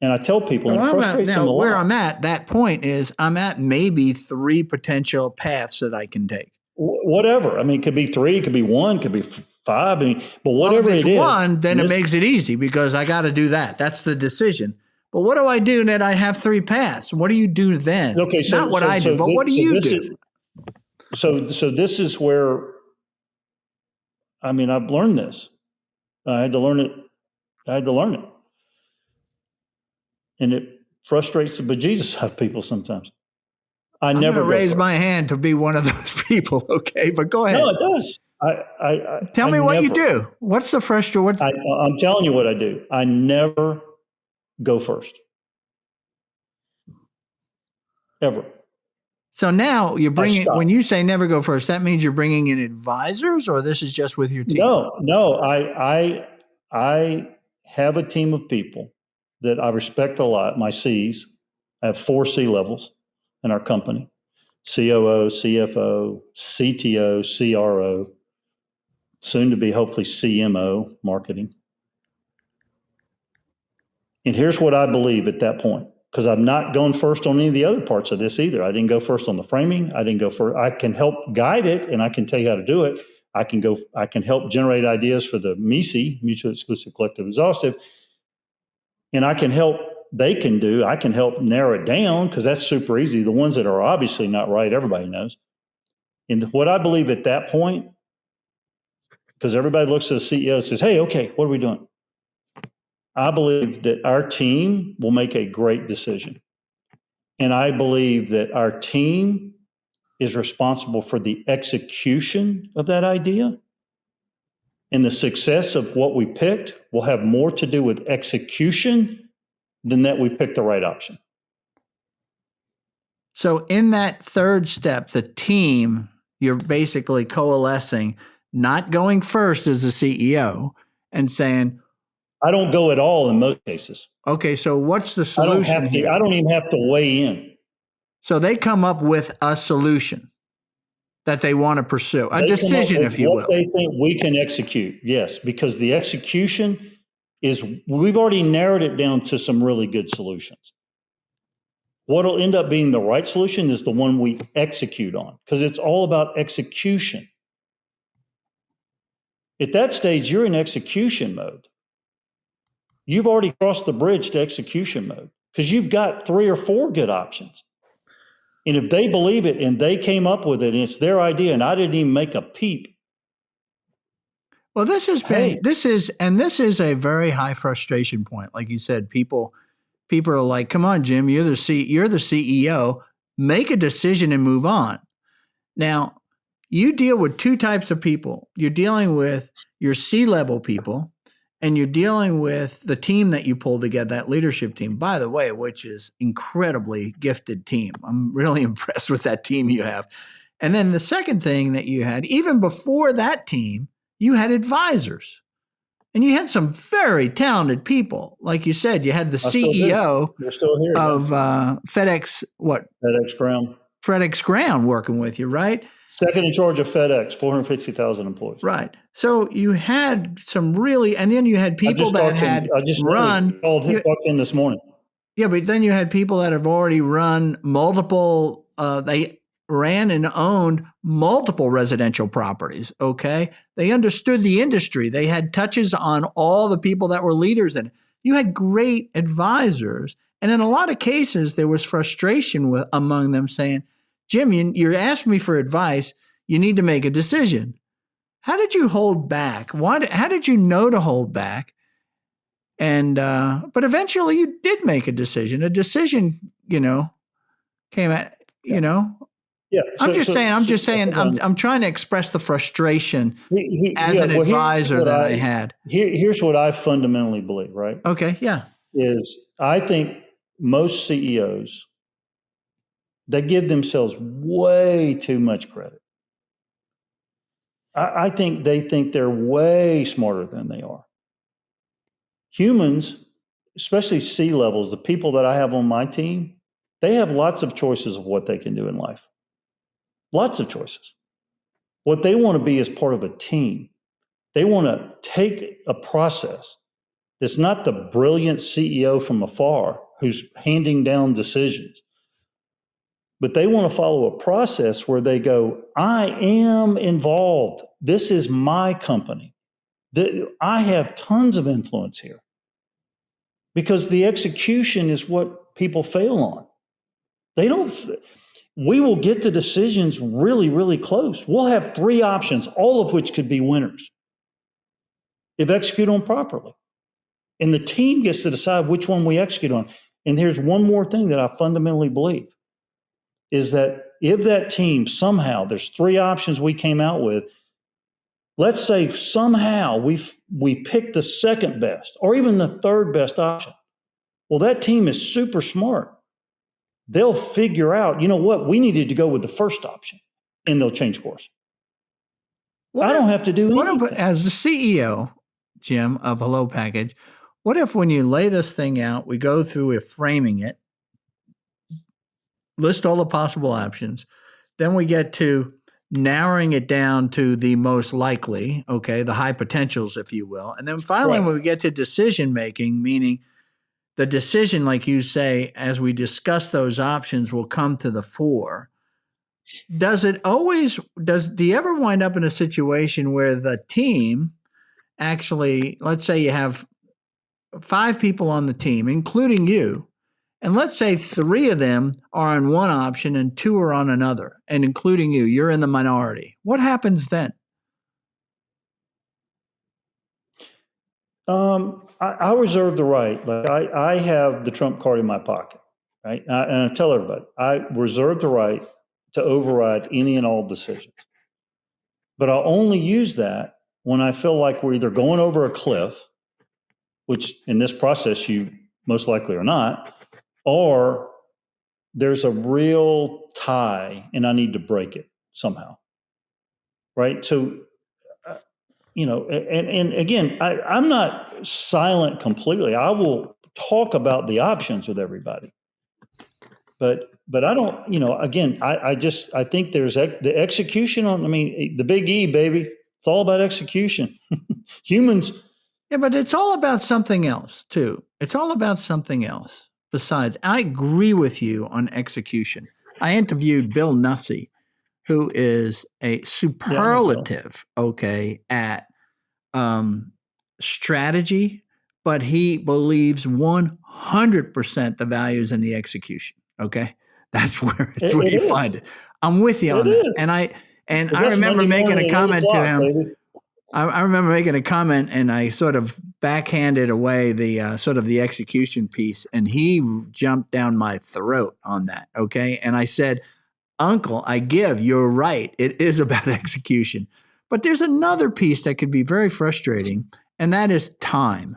and I tell people, and it frustrates them a lot. Where I'm at that point is I'm at maybe 3 potential paths that I can take. Whatever. I mean, it could be 3, it could be 1, it could be 5. I mean, but whatever if it's it is. 1, then it makes it easy because I got to do that. That's the decision. But what do I do that I have 3 paths? What do you do then? Okay, so not what I do, but what do you do? So this is where, I mean, I've learned this. I had to learn it. And it frustrates the bejesus out of people sometimes. I'm never raise my hand to be one of those people. Okay, but go ahead. No, it does. Tell me what you do. What's the frustration? I'm telling you what I do. I never go first. Ever. So now you're bringing, when you say never go first, that means you're bringing in advisors, or this is just with your team? No. I have a team of people that I respect a lot, my Cs. I have 4 C levels in our company: COO, CFO, CTO, CRO, soon to be hopefully CMO, marketing. And here's what I believe at that point, because I'm not going first on any of the other parts of this either. I didn't go first on the framing. I didn't go first. I can help guide it, and I can tell you how to do it. I can help generate ideas for the MISI, mutually exclusive, collective, exhaustive. And I can help narrow it down, because that's super easy. The ones that are obviously not right, everybody knows. And what I believe at that point, because everybody looks at the CEO and says, hey, okay, what are we doing? I believe that our team will make a great decision. And I believe that our team is responsible for the execution of that idea. And the success of what we picked will have more to do with execution than that we picked the right option. So in that third step, the team, you're basically coalescing, not going first as the CEO and saying, I don't go at all in most cases. Okay, so what's the solution here? I don't even have to weigh in. So they come up with a solution that they want to pursue, a decision, if you will. What they think we can execute, yes, because the execution is, we've already narrowed it down to some really good solutions. What'll end up being the right solution is the one we execute on, because it's all about execution. At that stage, you're in execution mode. You've already crossed the bridge to execution mode because you've got 3 or 4 good options. And if they believe it and they came up with it and it's their idea and I didn't even make a peep. Well, this is a very high frustration point. Like you said, people are like, come on, Jim, you're the CEO, make a decision and move on. Now, you deal with 2 types of people. You're dealing with your C-level people, and you're dealing with the team that you pull together, that leadership team, by the way, which is incredibly gifted team. I'm really impressed with that team you have. And then the second thing that you had, even before that team, you had advisors. And you had some very talented people. Like you said, you had the CEO of FedEx, FedEx Ground working with you, right? Second in charge of FedEx, 450,000 employees. Right. So you had some really, and then you had people that had run. Walked in this morning. Yeah, but then you had people that have already run multiple, they ran and owned multiple residential properties, okay? They understood the industry. They had touches on all the people that were leaders in it. You had great advisors. And in a lot of cases, there was frustration among them saying, Jim, you're asking me for advice. You need to make a decision. How did you hold back? How did you know to hold back? And but eventually you did make a decision. A decision, came at, Yeah. I'm just saying. I'm trying to express the frustration as an advisor that I had. Here's what I fundamentally believe, right? Okay. Yeah. Is I think most CEOs They give themselves way too much credit. I think they think they're way smarter than they are. Humans, especially C-levels, the people that I have on my team, they have lots of choices of what they can do in life. Lots of choices. What they want to be is part of a team. They want to take a process that's not the brilliant CEO from afar who's handing down decisions, but they want to follow a process where they go, I am involved. This is my company. I have tons of influence here. Because the execution is what people fail on. We will get the decisions really, really close. We'll have 3 options, all of which could be winners if executed on properly. And the team gets to decide which one we execute on. And here's one more thing that I fundamentally believe is that if that team somehow, there's 3 options we came out with, let's say somehow we pick the second best or even the third best option. Well, that team is super smart. They'll figure out, you know what, we needed to go with the first option, and they'll change course. I don't have to do anything. As the CEO, Jim, of HelloPackage, what if when you lay this thing out, we go through it, framing it, list all the possible options, then we get to narrowing it down to the most likely, okay, the high potentials, if you will. And then finally, when we get to decision making, meaning the decision, like you say, as we discuss those options, will come to the fore. Do you ever wind up in a situation where the team actually, let's say you have 5 people on the team, including you, and let's say 3 of them are on one option and 2 are on another, and including you, you're in the minority. What happens then? I reserve the right. Like I have the trump card in my pocket, right? And I tell everybody, I reserve the right to override any and all decisions. But I'll only use that when I feel like we're either going over a cliff, which in this process you most likely are not, or there's a real tie and I need to break it somehow, right? So, and again, I'm not silent completely. I will talk about the options with everybody, but I don't, again, I think there's the execution the big E, baby. It's all about execution. Humans. Yeah, but it's all about something else too. It's all about something else. Besides, I agree with you on execution. I interviewed Bill Nussey, who is a superlative, at strategy, but he believes 100% the values in the execution. Okay, that's where you find it. I'm with you on that, and I remember making a comment to him. I remember making a comment, and I sort of backhanded away the sort of the execution piece, and he jumped down my throat on that. Okay, and I said, Uncle, you're right. It is about execution. But there's another piece that could be very frustrating, and that is time.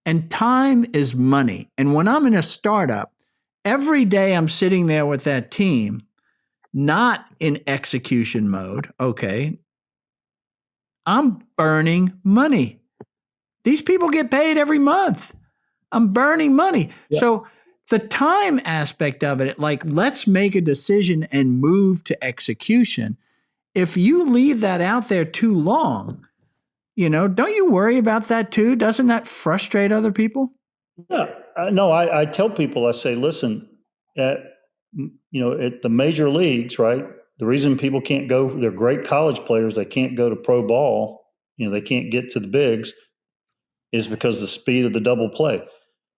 And time is money. And when I'm in a startup, every day I'm sitting there with that team, not in execution mode, okay? I'm burning money. These people get paid every month. I'm burning money. Yep. So the time aspect of it, like let's make a decision and move to execution. If you leave that out there too long, don't you worry about that too? Doesn't that frustrate other people? Yeah, no, I tell people, I say, listen, at the major leagues, right? The reason people can't go, they're great college players, they can't go to pro ball, they can't get to the bigs, is because of the speed of the double play.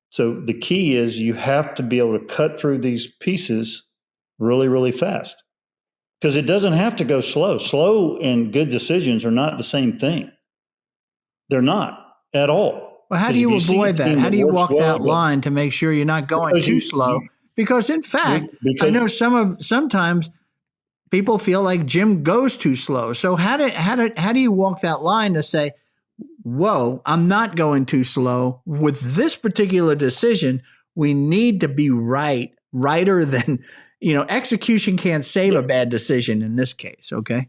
So the key is you have to be able to cut through these pieces really, really fast. Because it doesn't have to go slow. Slow and good decisions are not the same thing. They're not at all. Well, how do you avoid that? How do you walk that line to make sure you're not going too slow? Because in fact, I know sometimes people feel like Jim goes too slow. So how do you walk that line to say, whoa, I'm not going too slow. With this particular decision, we need to be righter than execution can't save a bad decision in this case. Okay.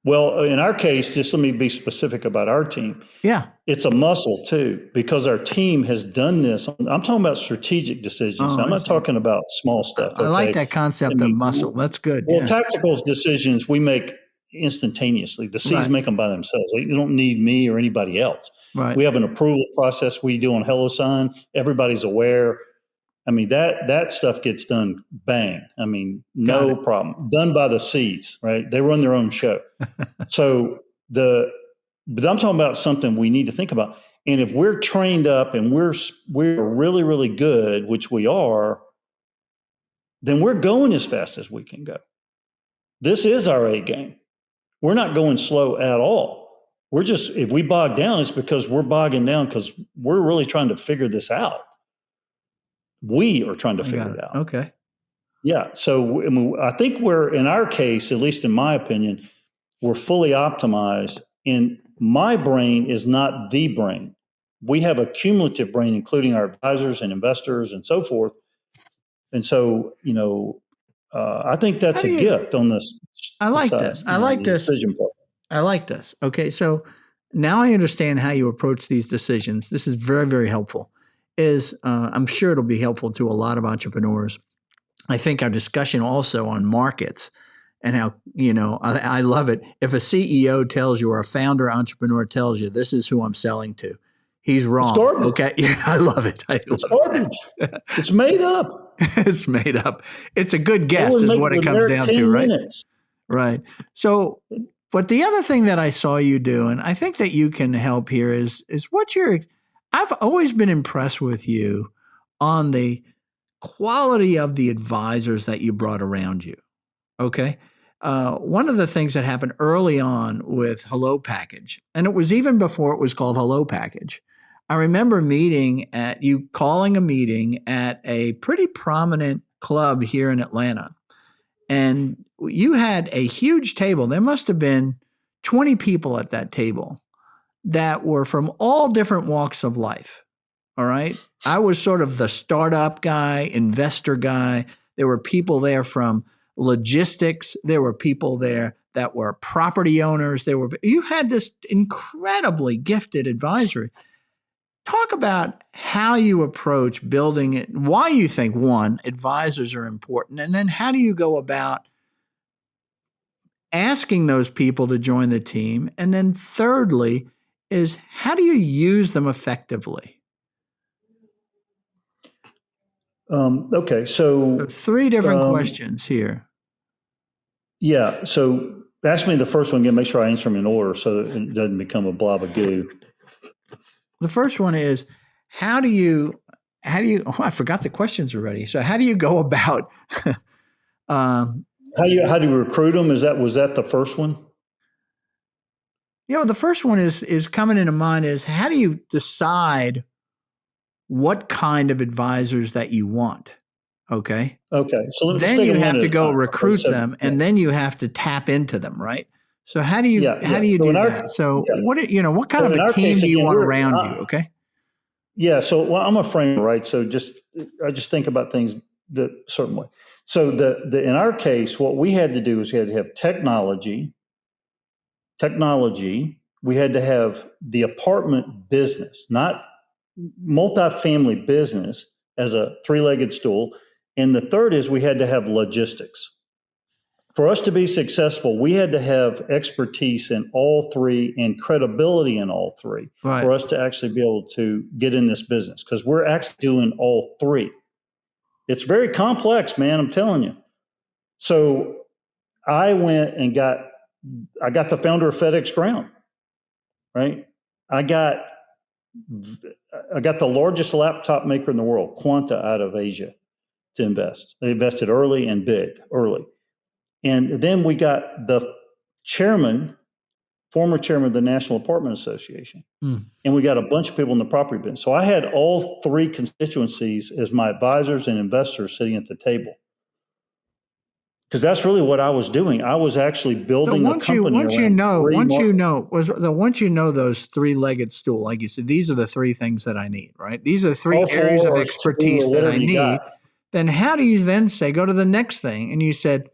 Well, in our case, just let me be specific about our team. Yeah. It's a muscle too, because our team has done this. I'm talking about strategic decisions. Oh, I'm not talking about small stuff. I like okay? that concept of muscle. That's good. Well, Yeah. tactical decisions we make instantaneously. The C's Right. make them by themselves. They don't need me or anybody else. Right. We have an approval process we do on HelloSign. Everybody's aware. I mean, that stuff gets done bang. I mean, no problem. Done by the C's, right? They run their own show. But I'm talking about something we need to think about. And if we're trained up and we're really, really good, which we are, then we're going as fast as we can go. This is our A game. We're not going slow at all. We're just, if we bog down, it's because we're bogging down because we're really trying to figure this out. We are trying to figure it out. Okay. Yeah. So I think we're, in our case, at least in my opinion, we're fully optimized. And my brain is not the brain. We have a cumulative brain, including our advisors and investors and so forth. And so, I think that's a gift on this. I like this. I like this. I like this. Okay. So now I understand how you approach these decisions. This is very, very helpful. I'm sure it'll be helpful to a lot of entrepreneurs. I think our discussion also on markets and how, I love it. If a CEO tells you or a founder entrepreneur tells you, this is who I'm selling to, he's wrong. It's garbage. Okay. Yeah, I love it. It's garbage. It's made up. It's made up. It's a good guess is what it comes down to, right? Right. So, but the other thing that I saw you do, and I think that you can help here is I've always been impressed with you on the quality of the advisors that you brought around you. Okay. One of the things that happened early on with HelloPackage, and it was even before it was called HelloPackage, I remember calling a meeting at a pretty prominent club here in Atlanta. And you had a huge table. There must have been 20 people at that table that were from all different walks of life. All right. I was sort of the startup guy, investor guy. There were people there from logistics. There were people there that were property owners. You had this incredibly gifted advisory. Talk about how you approach building it, why you think, one, advisors are important, and then how do you go about asking those people to join the team? And then thirdly is how do you use them effectively? Okay. So 3 different questions here. Yeah. So ask me the first one again, make sure I answer them in order so that it doesn't become a blob of goo. The first one is how do you I forgot the questions already. So how do you go about how do you recruit them? Was that the first one? The first one is coming into mind is how do you decide what kind of advisors that you want? Okay. Okay. So then you have to go recruit them, and then you have to tap into them, right? So how do you do that? So what kind of a team do you want around you? Okay. Yeah. So I'm a framer, right? So I just think about things the certain way. So in our case, what we had to do is we had to have technology. We had to have the apartment business, not multifamily business as a 3-legged stool. And the third is we had to have logistics. For us to be successful, we had to have expertise in all 3 and credibility in all 3 for us to actually be able to get in this business, because we're actually doing all 3. It's very complex, man, I'm telling you. So I went and got the founder of FedEx Ground, right? I got the largest laptop maker in the world, Quanta, out of Asia to invest. They invested early and big, early. And then we got the former chairman of the National Apartment Association. And we got a bunch of people in the property business. So I had all 3 constituencies as my advisors and investors sitting at the table. Because that's really what I was doing. I was actually building a company. Once you know those 3-legged stool, like you said, these are the 3 things that I need, right? These are the 3 areas of expertise that I need. then how do you then say, go to the next thing? And you said,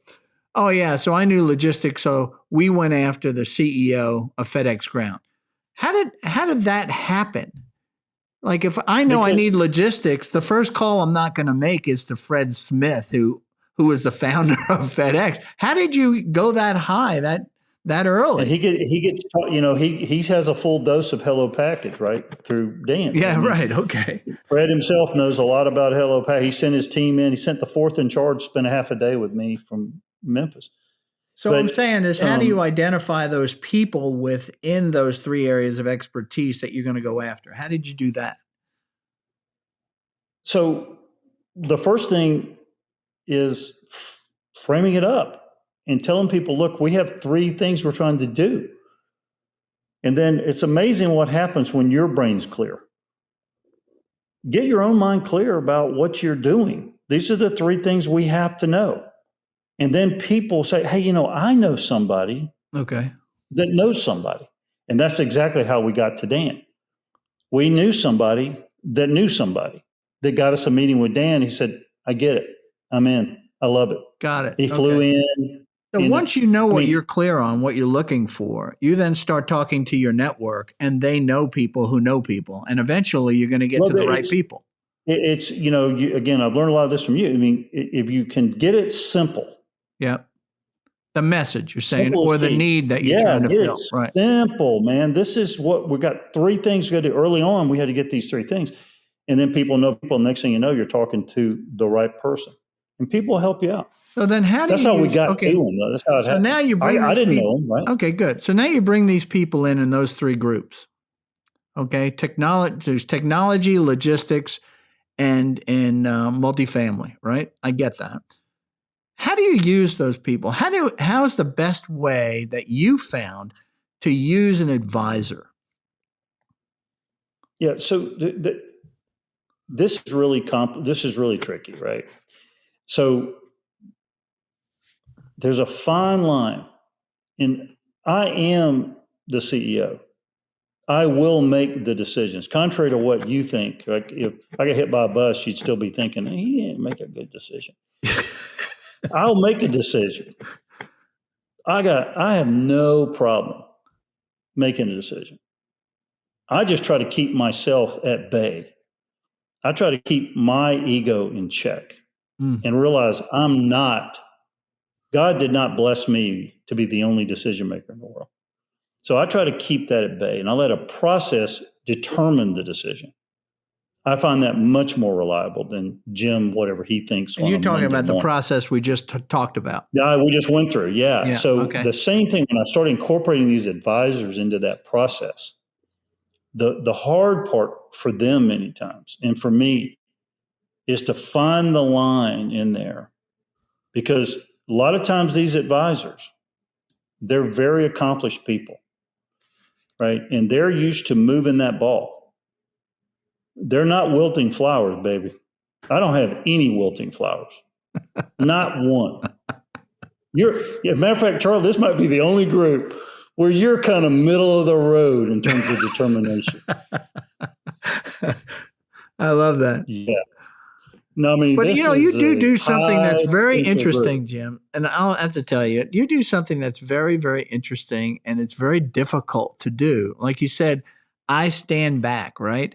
oh, yeah, so I knew logistics, so we went after the CEO of FedEx Ground. How did that happen? Like, if I know I need logistics, the first call I'm not going to make is to Fred Smith, who was the founder of FedEx. How did you go that high that early? And he gets taught, he has a full dose of HelloPackage, right, through Dan. Yeah, right. Okay. Fred himself knows a lot about HelloPackage. He sent his team in. He sent the fourth in charge, spent a half a day with me from Memphis. So what I'm saying is, how do you identify those people within those three areas of expertise that you're going to go after? How did you do that? So the first thing is framing it up and telling people, look, we have three things we're trying to do. And then it's amazing what happens when your brain's clear. Get your own mind clear about what you're doing. These are the three things we have to know. And then people say, hey, I know somebody that knows somebody. And that's exactly how we got to Dan. We knew somebody that got us a meeting with Dan. He said, I get it. I'm in. I love it. Got it. He flew in. So once you know what you're clear on, what you're looking for, you then start talking to your network, and they know people who know people. And eventually you're going to get to the right people. It's, again, I've learned a lot of this from you. I mean, if you can get it simple. Yeah. The message you're saying, or the need that you're trying to fill. Right. Simple, man. This is what we got. Three things we got to do early on. We had to get these three things. And then people know people. Next thing you know, you're talking to the right person, and people will help you out. So then that's how we got to them. That's how it happened. Now you bring I didn't know them, right? Okay, good. So now you bring these people in those three groups. Okay. There's technology, logistics, and multifamily, right? I get that. How do you use those people? How's the best way that you found to use an advisor? Yeah. So this is really tricky, right? So there's a fine line, and I am the CEO. I will make the decisions. Contrary to what you think, like if I got hit by a bus, you'd still be thinking, he didn't make a good decision. I'll make a decision. I have no problem making a decision. I just try to keep myself at bay. I try to keep my ego in check and realize God did not bless me to be the only decision maker in the world. So I try to keep that at bay, and I let a process determine the decision. I find that much more reliable than Jim, whatever he thinks. And you're talking about the process we just talked about. Yeah, we just went through. Yeah. So the same thing, when I started incorporating these advisors into that process, the hard part for them many times, and for me, is to find the line in there. Because a lot of times these advisors, they're very accomplished people, right? And they're used to moving that ball. They're not wilting flowers, baby. I don't have any wilting flowers. Not one. As a matter of fact, Charlie, this might be the only group where you're kind of middle of the road in terms of determination. I love that. Yeah. No, I mean, but you do something that's very interesting, Jim. And I'll have to tell you, you do something that's very, very interesting, and it's very difficult to do. Like you said, I stand back, right?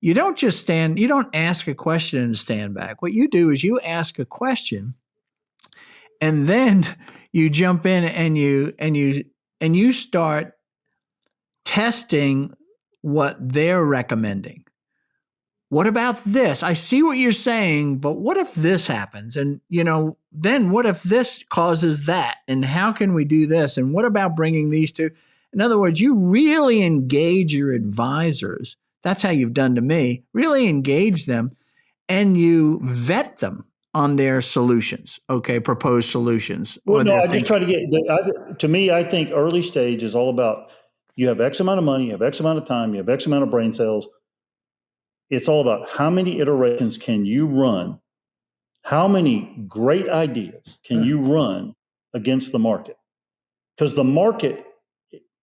You don't just stand, you don't ask a question and stand back. What you do is you ask a question, and then you jump in and you start testing what they're recommending. What about this? I see what you're saying, but what if this happens? And, then what if this causes that? And how can we do this? And what about bringing these two? In other words, you really engage your advisors. That's how you've done to me. Really engage them, and you vet them on their solutions. Okay, proposed solutions. Well, no, I just try to get, to me, I think early stage is all about, you have X amount of money, you have X amount of time, you have X amount of brain cells. It's all about how many iterations can you run? How many great ideas can you run against the market? Because the market,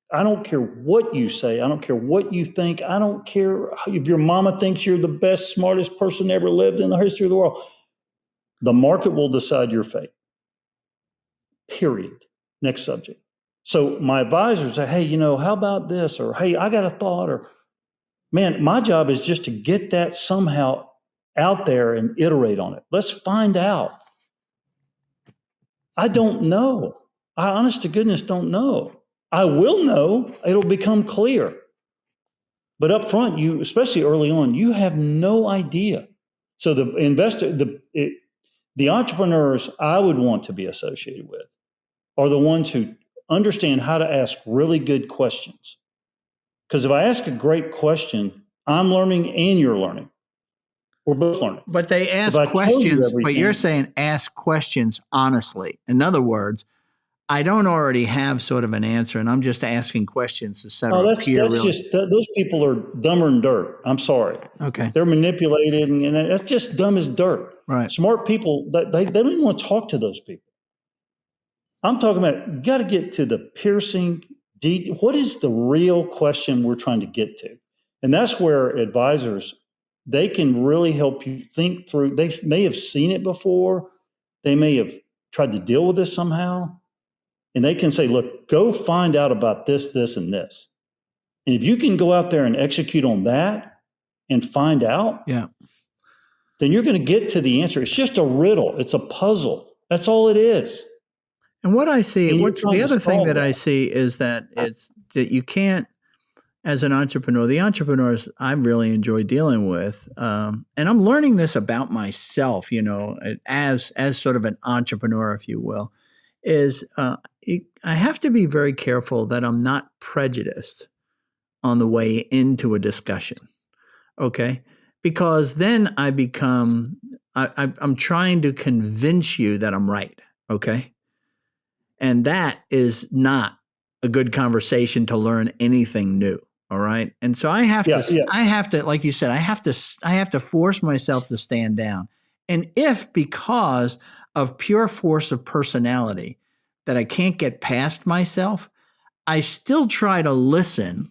I don't care what you say. I don't care what you think. I don't care if your mama thinks you're the best, smartest person ever lived in the history of the world. The market will decide your fate. Period. Next subject. So my advisors say, hey, how about this? Or, hey, I got a thought. Or, man, my job is just to get that somehow out there and iterate on it. Let's find out. I don't know. I honest to goodness don't know. I will know. It'll become clear. But up front, especially early on, you have no idea. So the investor, the entrepreneurs I would want to be associated with are the ones who understand how to ask really good questions. Because if I ask a great question, I'm learning and you're learning. We're both learning. But they ask questions, but you're saying ask questions honestly. In other words, I don't already have sort of an answer, and I'm just asking questions to set up here. Those people are dumber than dirt. I'm sorry. Okay. They're manipulated, and that's just dumb as dirt. Right. Smart people, they don't even want to talk to those people. I'm talking about, you got to get to the piercing, what is the real question we're trying to get to? And that's where advisors, they can really help you think through. They may have seen it before. They may have tried to deal with this somehow. And they can say, look, go find out about this, this, and this. And if you can go out there and execute on that and find out, then you're going to get to the answer. It's just a riddle. It's a puzzle. That's all it is. And what I see, the other thing that I see is that it's that you can't, as an entrepreneur, the entrepreneurs I really enjoy dealing with, and I'm learning this about myself, as sort of an entrepreneur, if you will, is I have to be very careful that I'm not prejudiced on the way into a discussion, okay? Because then I become, I'm trying to convince you that I'm right, okay? And that is not a good conversation to learn anything new. All right. And so I have to, like you said, I have to force myself to stand down. And if because of pure force of personality that I can't get past myself, I still try to listen.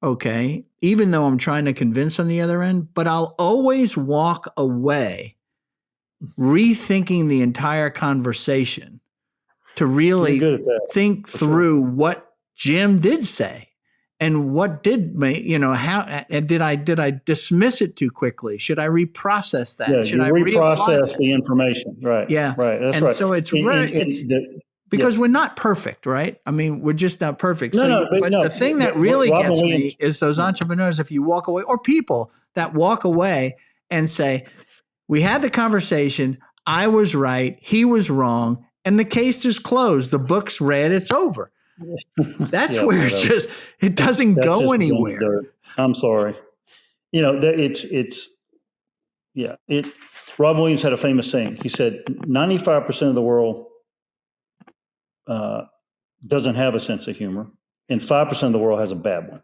Okay. Even though I'm trying to convince on the other end, but I'll always walk away rethinking the entire conversation to really think through what Jim did say and what did make, how did I dismiss it too quickly? Should I reprocess that? Yeah, Should I reprocess the information? Right. Yeah. Right. That's right. So it's because we're not perfect, right? I mean, we're just not perfect. But the thing that really gets me is those entrepreneurs, if you walk away, or people that walk away and say, we had the conversation, I was right, he was wrong, and the case is closed. The book's read. It's over. That's where it doesn't go anywhere. I'm sorry. Rob Williams had a famous saying. He said, 95% of the world doesn't have a sense of humor, and 5% of the world has a bad one.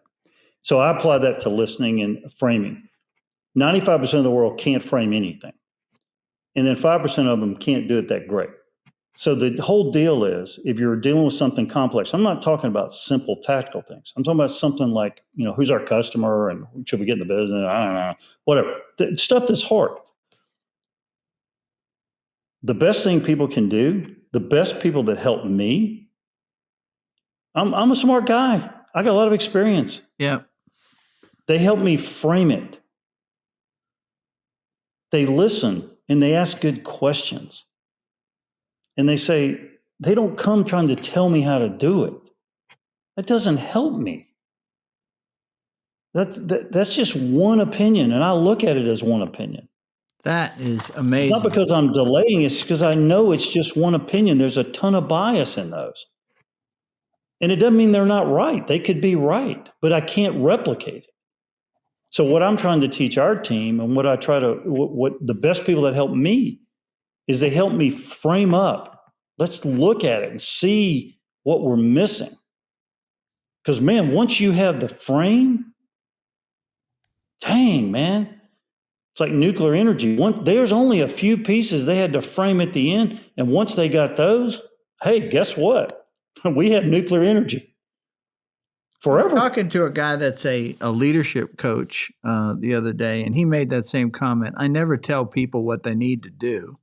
So I apply that to listening and framing. 95% of the world can't frame anything. And then 5% of them can't do it that great. So the whole deal is, if you're dealing with something complex, I'm not talking about simple tactical things. I'm talking about something like, who's our customer and should we get in the business? I don't know, whatever. The stuff that's hard. The best thing people can do, the best people that help me, I'm a smart guy. I got a lot of experience. Yeah. They help me frame it. They listen and they ask good questions. And they don't come trying to tell me how to do it. That doesn't help me. That's just one opinion, and I look at it as one opinion. That is amazing. It's not because I'm delaying, it's because I know it's just one opinion. There's a ton of bias in those. And it doesn't mean they're not right. They could be right, but I can't replicate it. So what I'm trying to teach our team, and what the best people that help me, is they help me frame up. Let's look at it and see what we're missing. Because, man, once you have the frame, dang, man, it's like nuclear energy. There's only a few pieces they had to frame at the end. And once they got those, hey, guess what? We had nuclear energy forever. I'm talking to a guy that's a leadership coach the other day, and he made that same comment. I never tell people what they need to do.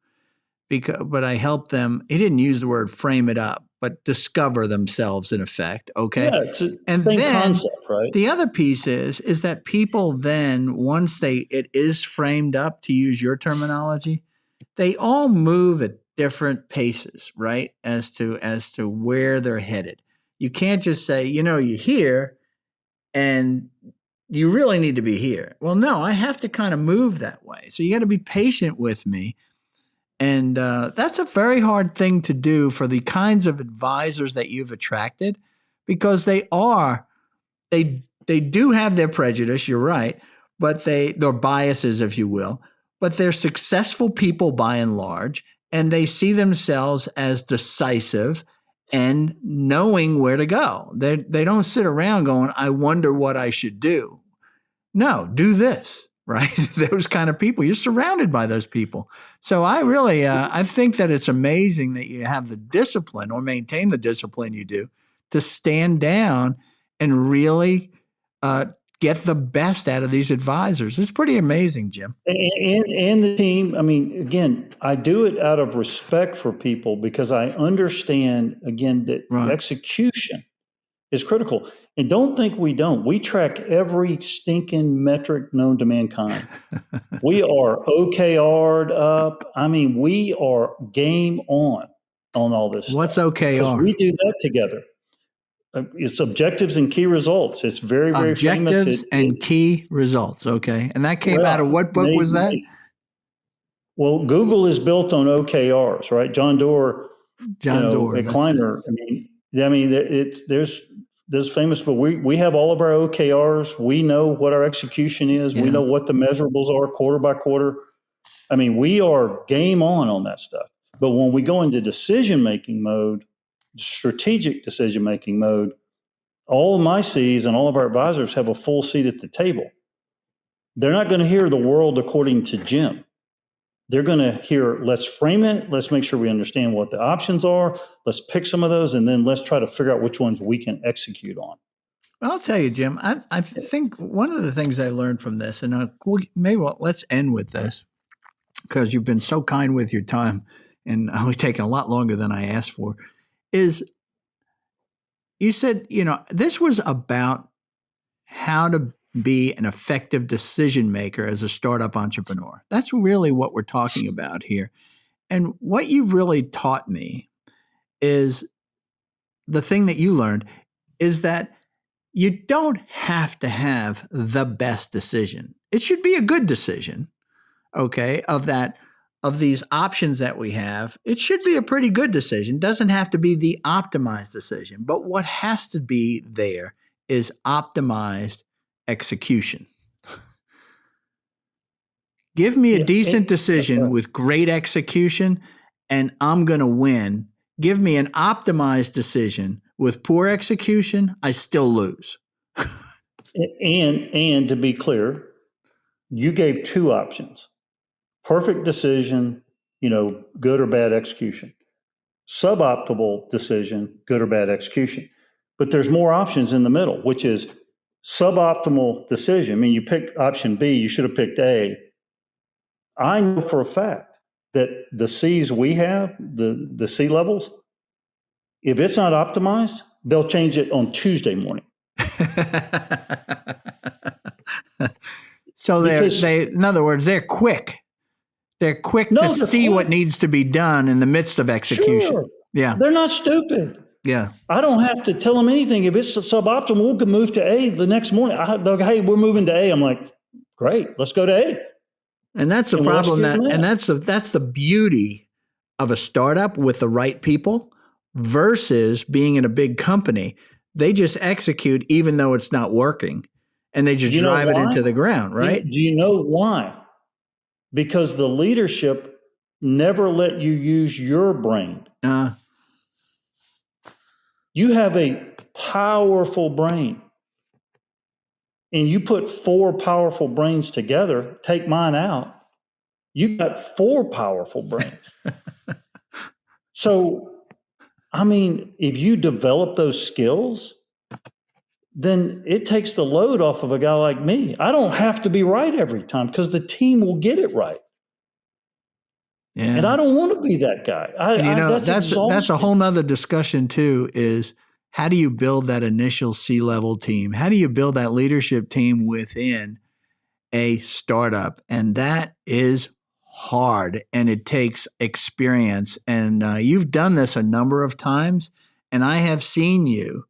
but I help them. He didn't use the word frame it up, but discover themselves in effect. Okay. Yeah, it's the And same then concept, right? the other piece is that people then, once it is framed up, to use your terminology, they all move at different paces, right? As to where they're headed. You can't just say, you're here and you really need to be here. Well, no, I have to kind of move that way. So you got to be patient with me. And that's a very hard thing to do for the kinds of advisors that you've attracted, because they do have their prejudice, you're right, but their biases, if you will, but they're successful people by and large, and they see themselves as decisive and knowing where to go. They don't sit around going, I wonder what I should do. No, do this, right? Those kind of people. You're surrounded by those people. So I really, I think that it's amazing that you have the discipline, or maintain the discipline you do, to stand down and really get the best out of these advisors. It's pretty amazing, Jim. And the team, I mean, again, I do it out of respect for people, because I understand, again, that Right. execution is critical. And don't think we don't. We track every stinking metric known to mankind. We are OKR'd up. I mean, we are game on all this What's stuff. Because OKR? we do that together. It's objectives and key results. It's very, very famous. Objectives and key results. Okay. And that came out of what book was that? Well, Google is built on OKRs, right? John Doerr, at Kleiner. There's famous, but we have all of our OKRs. We know what our execution is. Yeah. We know what the measurables are quarter by quarter. I mean, we are game on that stuff. But when we go into decision-making mode, strategic decision-making mode, all of my C's and all of our advisors have a full seat at the table. They're not going to hear the world according to Jim. They're going to hear, let's frame it. Let's make sure we understand what the options are. Let's pick some of those, and then let's try to figure out which ones we can execute on. I'll tell you, Jim, I think one of the things I learned from this, and let's end with this, because you've been so kind with your time and only taken a lot longer than I asked for, is you said, this was about how to be an effective decision maker as a startup entrepreneur. That's really what we're talking about here. And what you've really taught me is, the thing that you learned is that you don't have to have the best decision. It should be a good decision, okay, of these options that we have. It should be a pretty good decision. It doesn't have to be the optimized decision. But what has to be there is optimized execution. Give me a decent decision with great execution, and I'm going to win. Give me an optimized decision with poor execution, I still lose. And to be clear, you gave two options: perfect decision, good or bad execution; suboptimal decision, good or bad execution. But there's more options in the middle, which is suboptimal decision. I mean, you picked option B, you should have picked A. I know for a fact that the C's we have, the C levels, if it's not optimized, they'll change it on Tuesday morning. So in other words, they're quick. They're quick to see what needs to be done in the midst of execution. Sure. Yeah. They're not stupid. Yeah. I don't have to tell them anything. If it's suboptimal, we'll move to A the next morning. They'll go, hey, we're moving to A. I'm like, great, let's go to A. And that's the problem, that's the beauty of a startup with the right people versus being in a big company. They just execute even though it's not working, and they just drive it into the ground, right? Do you know why? Because the leadership never let you use your brain. You have a powerful brain, and you put four powerful brains together, take mine out, you got four powerful brains. So, I mean, if you develop those skills, then it takes the load off of a guy like me. I don't have to be right every time, because the team will get it right. Yeah. And I don't want to be that guy. That's a whole nother discussion too, is how do you build that initial C-level team? How do you build that leadership team within a startup? And that is hard, and it takes experience. And you've done this a number of times, and I have seen you,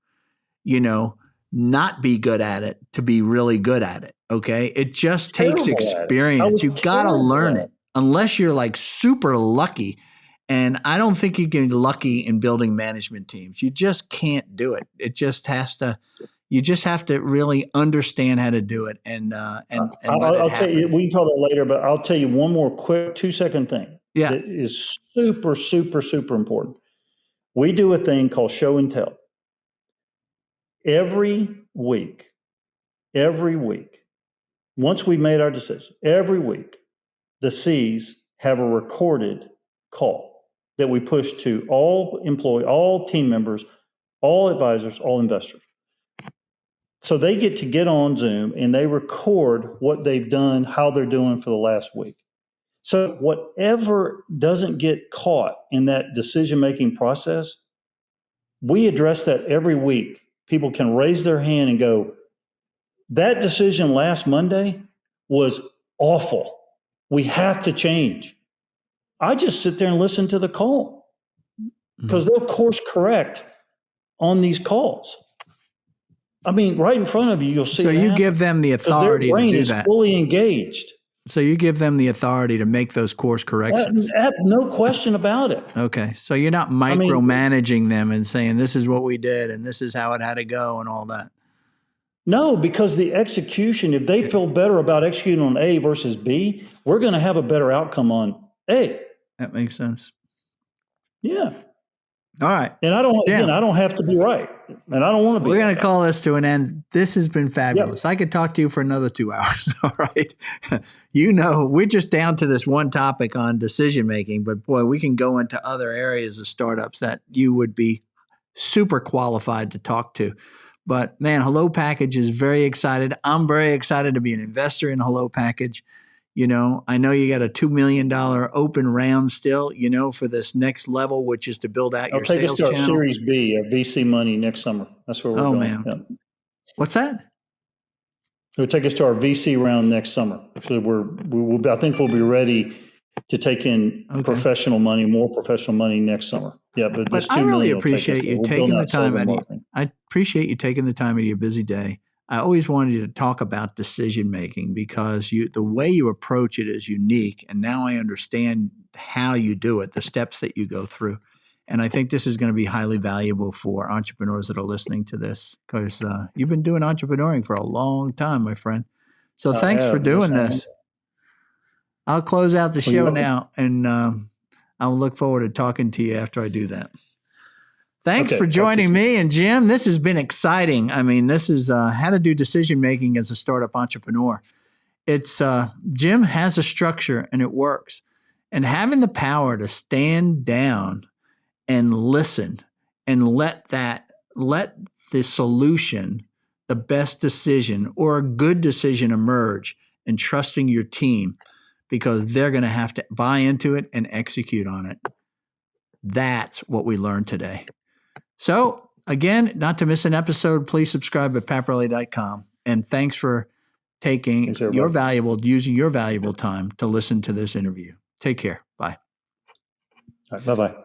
not be good at it to be really good at it. Okay. It just takes experience. You got to learn it unless you're like super lucky. And I don't think you can be lucky in building management teams. You just can't do it. You just have to really understand how to do it. I'll tell you, we can talk about it later, but I'll tell you one more quick 2-second thing. Yeah. That is super, super, super important. We do a thing called show and tell. Every week, once we've made our decision, every week, the C's have a recorded call that we push to all employees, all team members, all advisors, all investors. So they get on Zoom and they record what they've done, how they're doing for the last week. So whatever doesn't get caught in that decision-making process, we address that every week. People can raise their hand and go, that decision last Monday was awful. We have to change. I just sit there and listen to the call because they'll course correct on these calls. I mean, right in front of you, you'll see. So you give them the authority to do that. Their brain is fully engaged. So you give them the authority to make those course corrections. No question about it. Okay. So you're not micromanaging them and saying, this is what we did and this is how it had to go and all that. No, because the execution, if they feel better about executing on A versus B, we're going to have a better outcome on A. That makes sense. Yeah. All right. And I don't have to be right. And I don't want to be. We're going to call this to an end. This has been fabulous. Yep. I could talk to you for another 2 hours. All right. We're just down to this one topic on decision making, but boy, we can go into other areas of startups that you would be super qualified to talk to. But man, HelloPackage is very excited. I'm very excited to be an investor in HelloPackage. I know you got a $2 million open round still, for this next level, which is to build out your sales channel. I'll take us to our Series B, VC money next summer. That's where we're going. Man. Yeah. What's that? It'll take us to our VC round next summer. So I think we'll be ready to take in professional money, more professional money next summer. Yeah, but I really appreciate you taking the time. I appreciate you taking the time out of your busy day. I always wanted you to talk about decision making because the way you approach it is unique, and now I understand how you do it, the steps that you go through, and I think this is going to be highly valuable for entrepreneurs that are listening to this because you've been doing entrepreneuring for a long time, my friend. So thanks for doing this. I'll close out the show now, and I'll look forward to talking to you after I do that. Thanks for joining me. And Jim, this has been exciting. I mean, this is how to do decision-making as a startup entrepreneur. It's Jim has a structure and it works. And having the power to stand down and listen and let the solution, the best decision or a good decision emerge, and trusting your team because they're going to have to buy into it and execute on it. That's what we learned today. So again, not to miss an episode, please subscribe at paparelli.com. And thanks for using your valuable time to listen to this interview. Take care. Bye. All right, bye-bye.